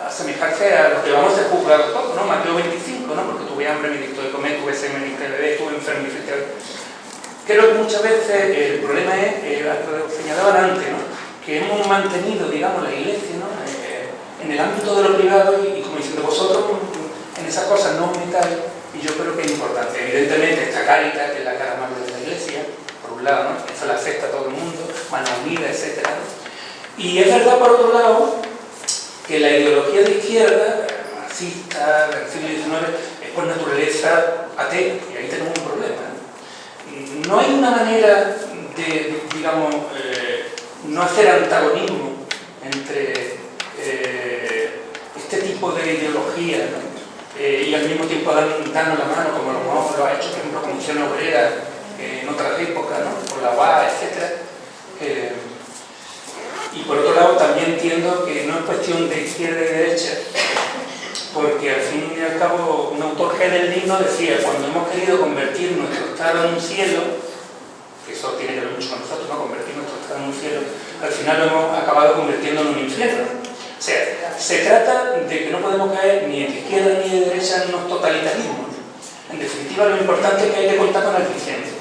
asemejarse a lo que vamos a ser juzgados todos, ¿no? Mateo 25, ¿no? Porque tuve hambre, me dictó de comer, tuve sed, me diste de beber, estuve enfermo y fui. Creo que muchas veces el problema es, lo señalaban antes, ¿no? Que hemos mantenido, digamos, la iglesia, ¿no? En el ámbito de lo privado y como diciendo, vosotros en esas cosas no os metáis, y yo creo que es importante. Evidentemente esta Cáritas, que es la cara amable de la iglesia, por un lado, ¿no? Eso la acepta todo el mundo, Mano Unida, etc. Y es verdad, por otro lado, que la ideología de izquierda, marxista, del siglo XIX, es por naturaleza atea, y ahí tenemos un problema. No hay una manera de digamos, no hacer antagonismo entre este tipo de ideología, ¿no? Y al mismo tiempo darnos la mano, como lo ha hecho, por ejemplo, Comisión Obrera en otras épocas, ¿no? Por la UA, etc. Y por otro lado también entiendo que no es cuestión de izquierda y derecha, porque al fin y al cabo un autor del himno decía, cuando hemos querido convertir nuestro estado en un cielo, que eso tiene que ver mucho con nosotros, ¿no? Convertir nuestro estado en un cielo, al final lo hemos acabado convirtiendo en un infierno. O sea, se trata de que no podemos caer ni de izquierda ni de derecha en unos totalitarismos. En definitiva, lo importante es que hay que contar con la eficiencia.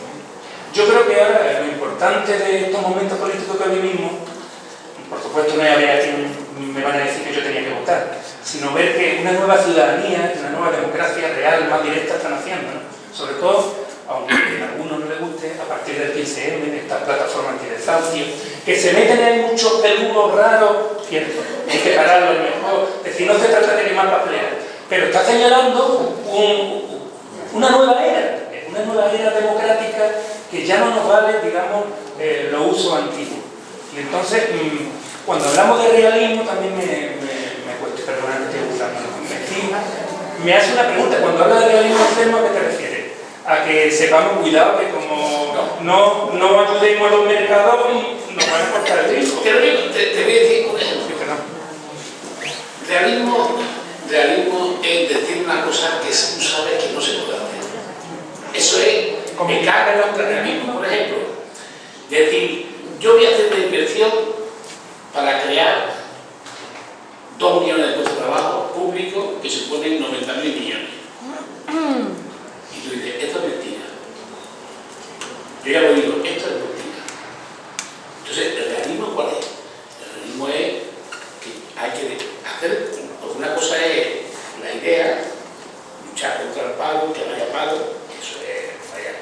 Yo creo que ahora lo importante de estos momentos políticos que vivimos, por supuesto no es a ver a quién me van a decir que yo tenía que votar, sino ver que una nueva ciudadanía, una nueva democracia real, más directa, están haciendo, ¿no? Sobre todo, aunque a algunos no les guste, a partir del 15M, de esta plataforma antidesahucio, que se meten en muchos peludos raros, cierto, hay que pararlo mejor, es decir, no se trata de quemar papeleras, pero está señalando una nueva era democrática que ya no nos vale, digamos, los usos antiguos. Y entonces, cuando hablamos de realismo, también me cuesta, perdona que estoy usando, me hace una pregunta, cuando habla de realismo enfermo, ¿a qué te refieres? A que sepamos, cuidado, que como no ayudemos a los mercados, nos van a cortar el riesgo. Te voy a decir un ejemplo. Realismo es decir una cosa que tú sabes que no se puede hacer. Eso es me caga el realismo, por ejemplo. Decir, yo voy a hacer una inversión para crear 2 millones de puestos de trabajo públicos que suponen 90.000 millones. Y tú dices, esto es mentira. Yo ya lo digo, esto es mentira. Entonces, ¿el realismo cuál es? El realismo es que hay que hacer, porque una cosa es la idea, luchar contra el paro, que no haya paro, eso es, vaya,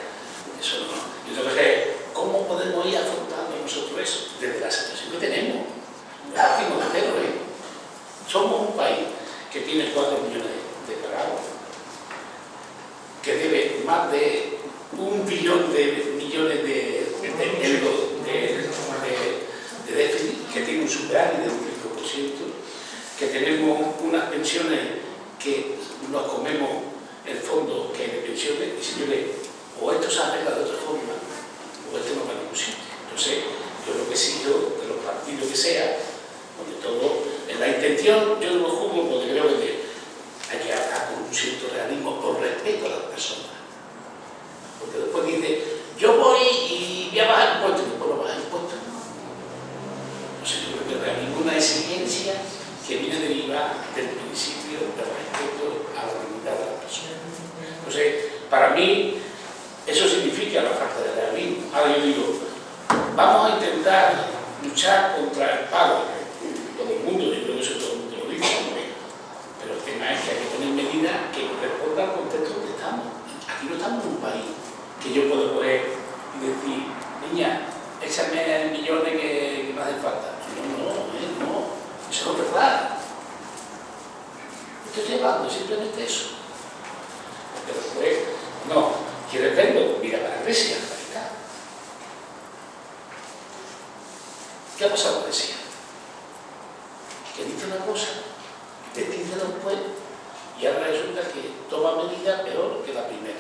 eso no. Y otra cosa es, ¿cómo podemos ir afrontando nosotros eso? Desde la situación que tenemos. No partimos de cero, ¿eh? Somos un país que tiene 4 millones de pagados, que debe más de 1 billón de millones de euros de déficit, que tiene un superávit de un 5%, que tenemos unas pensiones que nos comemos el fondo que hay de pensiones, y señores, o esto se arregla de otra forma, o esto no va a ningún sitio. Entonces, yo lo que exijo de los partidos que sea, porque todo, en la intención, yo no lo juzgo porque creo que hay que hablar con un cierto realismo, por respeto a las personas. Porque después dice, yo voy y voy a bajar impuestos, y después no bajar impuestos. Entonces, yo creo que el realismo es una exigencia que viene derivada del Para mí, eso significa la falta de realismo. Ahora yo digo, vamos a intentar luchar contra el paro. Todo el mundo, yo creo que eso todo el mundo lo dice, pero el tema es que hay que tener medidas que respondan al contexto donde estamos. Aquí no estamos en un país que yo puedo coger y decir, niña, échame millones que me hacen falta. No, eso no es verdad. Estoy llevando simplemente eso. Pero después, no, ¿quieres verlo? Mira para Grecia, para acá. ¿Qué ha pasado en Grecia? Que dice una cosa, te dice después, y ahora resulta que toma medidas peor que la primera.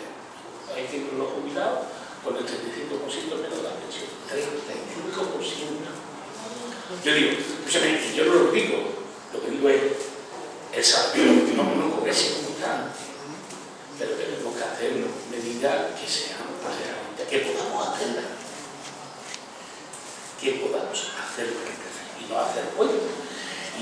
Hay que ir los jubilados con el 35% menos de la pensión. 35%. Yo digo, yo no lo digo, lo que digo es el salario no cobrese como tal, pero tenemos que hacer medidas que sean realmente, que podamos hacerlas, y no hacer cuentos.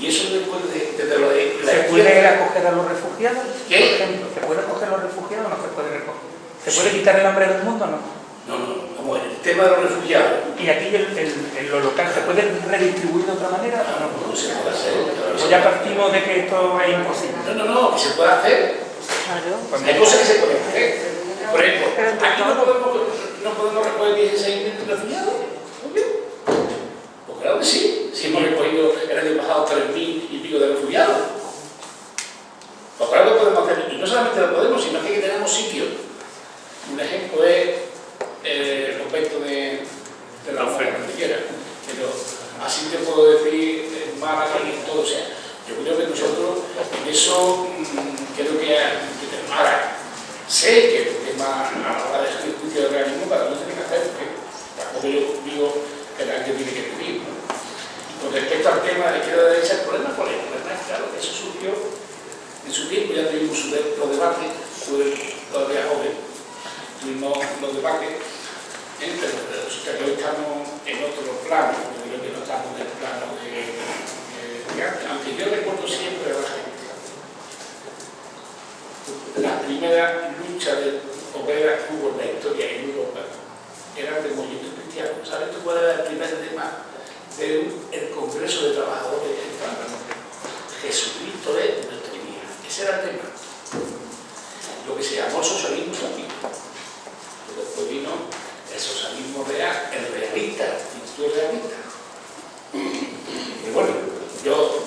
Y eso después de lo de la... ¿Se puede acoger a los refugiados? ¿Qué? Por ejemplo, ¿se puede acoger a los refugiados o no se puede recoger? ¿Se puede quitar el hambre del mundo o no? No, como el tema de los refugiados. ¿Y aquí en lo local se puede redistribuir de otra manera o no? No se puede hacer. ¿O ya partimos de que esto es imposible? No, que se puede hacer. Claro. Hay cosas que se pueden hacer. Por ejemplo, aquí no podemos recoger 16.000 refugiados. Pues claro que sí. Si hemos recogido el año pasado 3.000 y pico de refugiados. Pues claro que podemos hacer. Y no solamente lo podemos, sino que tenemos sitios. Un ejemplo es el convento de la oferta que quiera. Pero así te puedo decir en Málaga y en todo. O sea, yo creo que nosotros en eso creo que tenemos. Ahora, sé que el tema a la hora de juicio de realismo cada uno tiene que hacer, porque tampoco yo digo que la gente tiene que vivir, ¿no? Con respecto al tema de izquierda-derecha, el problema cuál es? El problema es claro que eso surgió en su tiempo, ya tuvimos los debates, fue todavía joven, tuvimos los debates, pero resulta que hoy estamos en otro plano, yo creo que no estamos en el plano de antes, aunque yo recuerdo siempre a la gente. La primera lucha de obreras que hubo en la historia en Europa era del movimiento cristiano. ¿Sabes tú cuál era el primer tema del Congreso de Trabajadores de España? Jesucristo es nuestra guía. Ese era el tema. Lo que se llamó socialismo utópico. Después vino el socialismo real, el realista, el instituto realista. Y bueno, yo...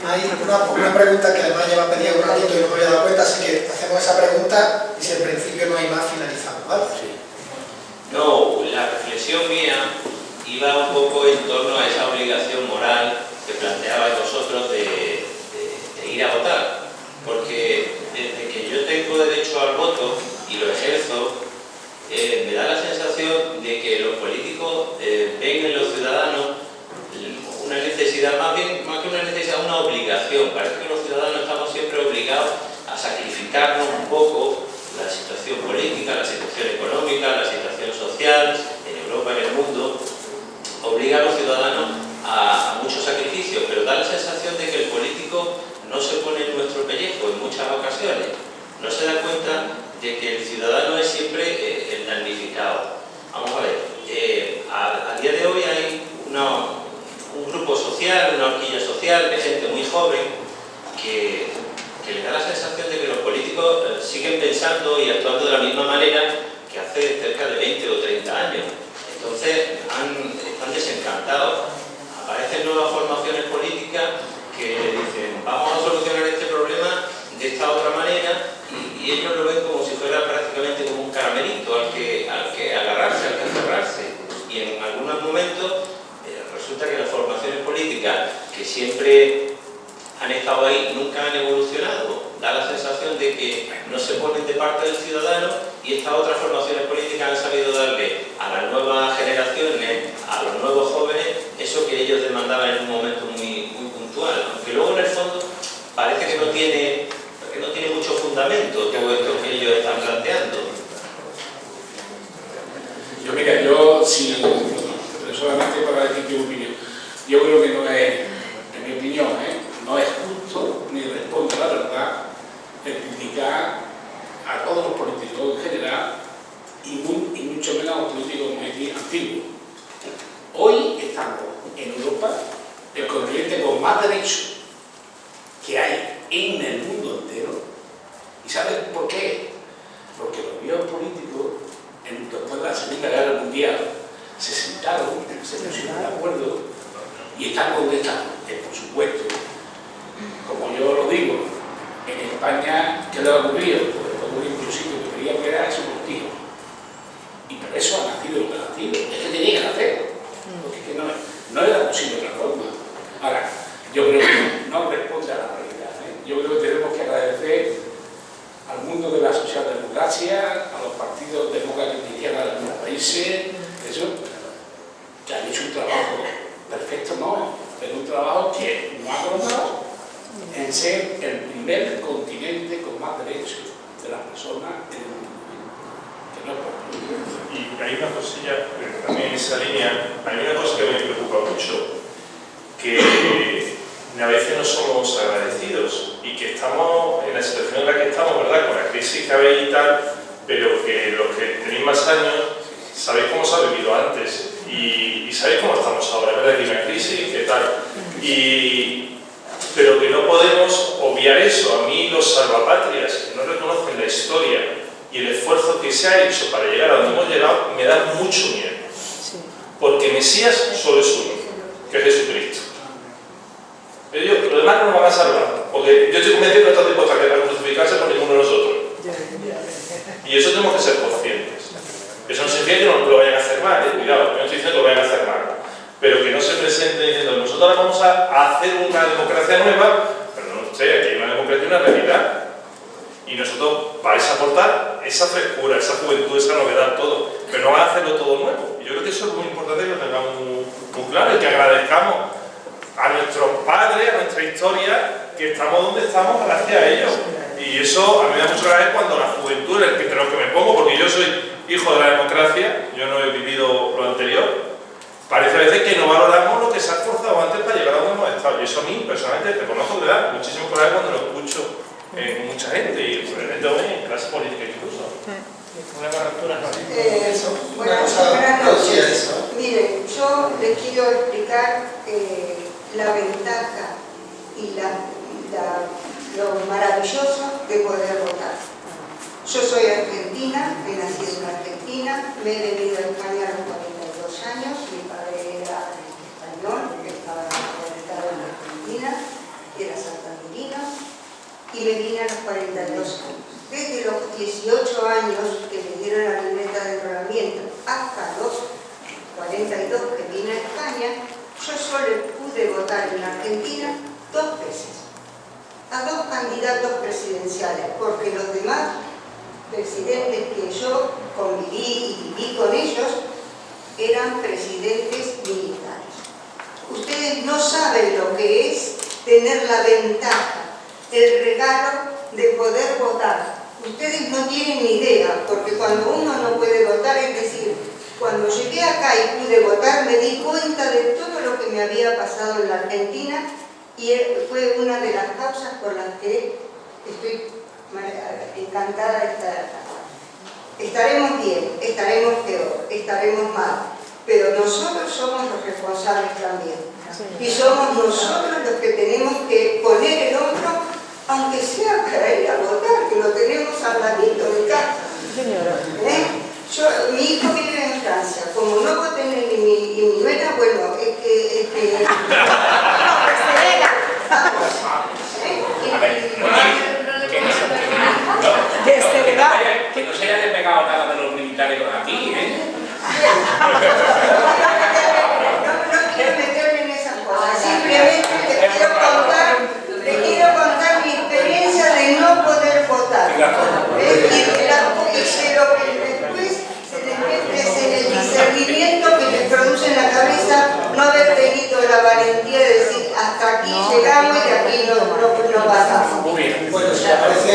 Hay una pregunta que además lleva pedida un ratito y no me había dado cuenta, así que hacemos esa pregunta y si en principio no hay más, finalizamos, ¿vale? Sí. No, la reflexión mía iba un poco en torno a esa obligación moral que planteabais vosotros de ir a votar, porque desde que yo tengo derecho al voto y lo ejerzo, me da la sensación de que los políticos ven en los ciudadanos una necesidad, más que una necesidad, una obligación. Parece que los ciudadanos estamos siempre obligados a sacrificarnos un poco la situación política, la situación económica, la situación social, en Europa, en el mundo, obliga a los ciudadanos a muchos sacrificios, pero da la sensación de que el político no se pone en nuestro pellejo en muchas ocasiones, no se da cuenta de que el ciudadano es siempre el damnificado. Vamos a ver, a día de hoy hay un grupo social, una horquilla social de gente muy joven que le da la sensación de que los políticos siguen pensando y actuando de la misma manera que hace cerca de 20 o 30 años. Entonces están desencantados. Aparecen nuevas formaciones políticas que dicen vamos a solucionar este problema de esta otra manera y ellos lo ven como si fuera prácticamente como un caramelito al que agarrarse, al que aferrarse. Y en algunos momentos resulta que las formaciones políticas que siempre han estado ahí nunca han evolucionado. Da la sensación de que no se ponen de parte del ciudadano y estas otras formaciones políticas han sabido darle a las nuevas generaciones, a los nuevos jóvenes, eso que ellos demandaban en un momento muy puntual. Aunque luego en el fondo parece que no tiene mucho fundamento todo esto que ellos están planteando. Yo solamente para decir mi opinión, yo creo que no es, en mi opinión, no es justo ni responde a la verdad el criticar a todos en el mundo entero. ¿Y sabes por qué? Porque los viejos políticos, después de la Segunda Guerra Mundial, se sentaron, se pusieron de acuerdo y están donde están. Por supuesto, como yo lo digo, en España, ¿qué le ha ocurrido? Pues el comunismo inclusive que quería quedar a su motivo. Y por eso ha nacido lo que ha nacido. Es que tenía que nacer. Porque es que no era posible otra forma. Ahora, yo creo que no responde a la realidad. Yo creo que tenemos que agradecer al mundo de la socialdemocracia, a los partidos demócratas cristianos de algunos países, eso, que han hecho un trabajo perfecto, no, pero un trabajo que no ha logrado en ser el primer continente con más derechos de las personas en el mundo. Que no es por... Y hay una cosilla, también en esa línea, hay una cosa que me preocupa mucho, que a veces no somos agradecidos y que estamos en la situación en la que estamos, ¿verdad? Con la crisis que habéis y tal, pero que los que tenéis más años sabéis cómo se ha vivido antes y sabéis cómo estamos ahora, ¿verdad? Que hay una crisis, ¿qué tal? Pero que no podemos obviar eso. A mí los salvapatrias que no reconocen la historia y el esfuerzo que se ha hecho para llegar a donde hemos llegado me da mucho miedo. Porque Mesías solo es uno, que es Jesucristo. Los demás no nos van a salvar, porque yo estoy convencido que no está dispuesto a crucificarse por ninguno de nosotros. Y eso tenemos que ser conscientes. Eso no significa que no lo vayan a hacer mal, cuidado, yo no estoy diciendo que lo vayan a hacer mal, pero que no se presenten diciendo nosotros ahora vamos a hacer una democracia nueva, pero no sé, aquí hay una democracia y una realidad. Y nosotros vais a aportar esa frescura, esa juventud, esa novedad, todo, pero no van a hacerlo todo nuevo. Y yo creo que eso es muy importante que lo tengamos muy claro y que agradezcamos a nuestros padres, a nuestra historia, que estamos donde estamos gracias a ellos. Y eso a mí me da mucho gracia cuando la juventud, entre los que me pongo, porque yo soy hijo de la democracia, yo no he vivido lo anterior, parece a veces que no valoramos lo que se ha esforzado antes para llegar a donde hemos estado. Y eso a mí, personalmente, reconozco que da muchísimo coraje cuando lo escucho en mucha gente, y gente en clase política incluso. Buenas noches. Miren, yo les quiero explicar la ventaja y lo maravilloso de poder votar. Yo soy argentina, he nacido en Argentina, me he venido a España a los 42 años, mi padre era español, estaba radicado en Argentina, era santanderino, y me vine a los 42 años. Desde los 18 años que me dieron la libreta de enrolamiento hasta los 42 que vine a España, yo solo pude votar en Argentina 2 veces, a 2 candidatos presidenciales, porque los demás presidentes que yo conviví y viví con ellos eran presidentes militares. Ustedes no saben lo que es tener la ventaja, el regalo de poder votar. Ustedes no tienen ni idea, porque cuando uno no puede votar, es decir, cuando llegué acá y pude votar, me di cuenta de todo lo que me había pasado en la Argentina y fue una de las causas por las que estoy encantada de estar acá. Estaremos bien, estaremos peor, estaremos mal, pero nosotros somos los responsables también. Y somos nosotros los que tenemos que poner el hombro, aunque sea para ir a votar, que lo tenemos al ladito de casa. Mi hijo vive en Francia, como no voté ni mi nuera, bueno, es que que no se haya despegado nada de los militares aquí, No quiero meterme en esas cosas, simplemente les quiero contar mi experiencia de no poder votar. Pero que después se les mete en el discernimiento que les produce en la cabeza no haber tenido la valentía de decir hasta aquí llegamos y aquí no pasamos. Bueno, si les parece,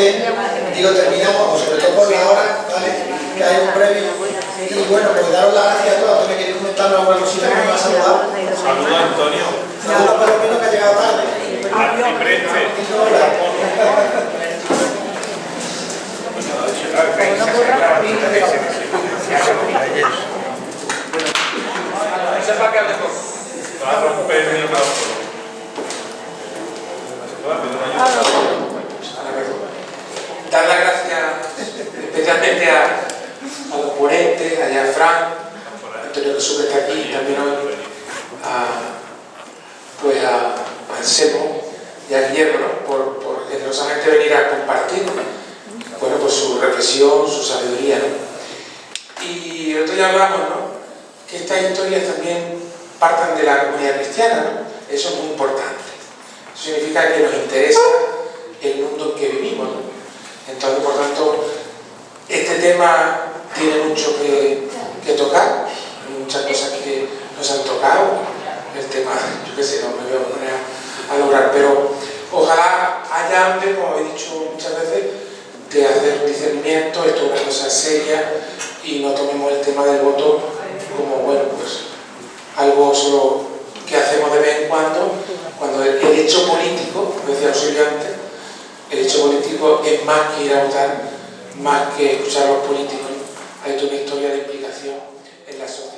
digo, terminamos, sobre todo por la hora, ¿vale? Que hay un premio. Y bueno, pues daros las gracias a todos. ¿Tú me quieres comentar alguna cosita que me va a saludar? Saludos a Antonio. Saludos para los menos que ha llegado tarde. Va a romper el micrófono. especialmente a los ponentes, a Fran, Antonio Jesús que está aquí también hoy, a Anselmo y a Guillermo, ¿no? por generosamente venir a compartir, bueno, pues su reflexión, su sabiduría, ¿no? Y el otro día hablamos, ¿no? Que estas historias también partan de la comunidad cristiana, ¿no? Eso es muy importante. Eso significa que nos interesa el mundo en que vivimos, ¿no? Entonces, por tanto, este tema tiene mucho que tocar, hay muchas cosas que nos han tocado, el tema, yo qué sé, no me voy a poner a lograr, pero ojalá haya hambre, como he dicho muchas veces, de hacer un discernimiento, esto es una cosa seria, y no tomemos el tema del voto como, bueno, pues algo solo que hacemos de vez en cuando el hecho político, como decía Silvia antes, el hecho político es más que ir a votar, más que escuchar a los políticos, hay toda una historia de implicación en la sociedad.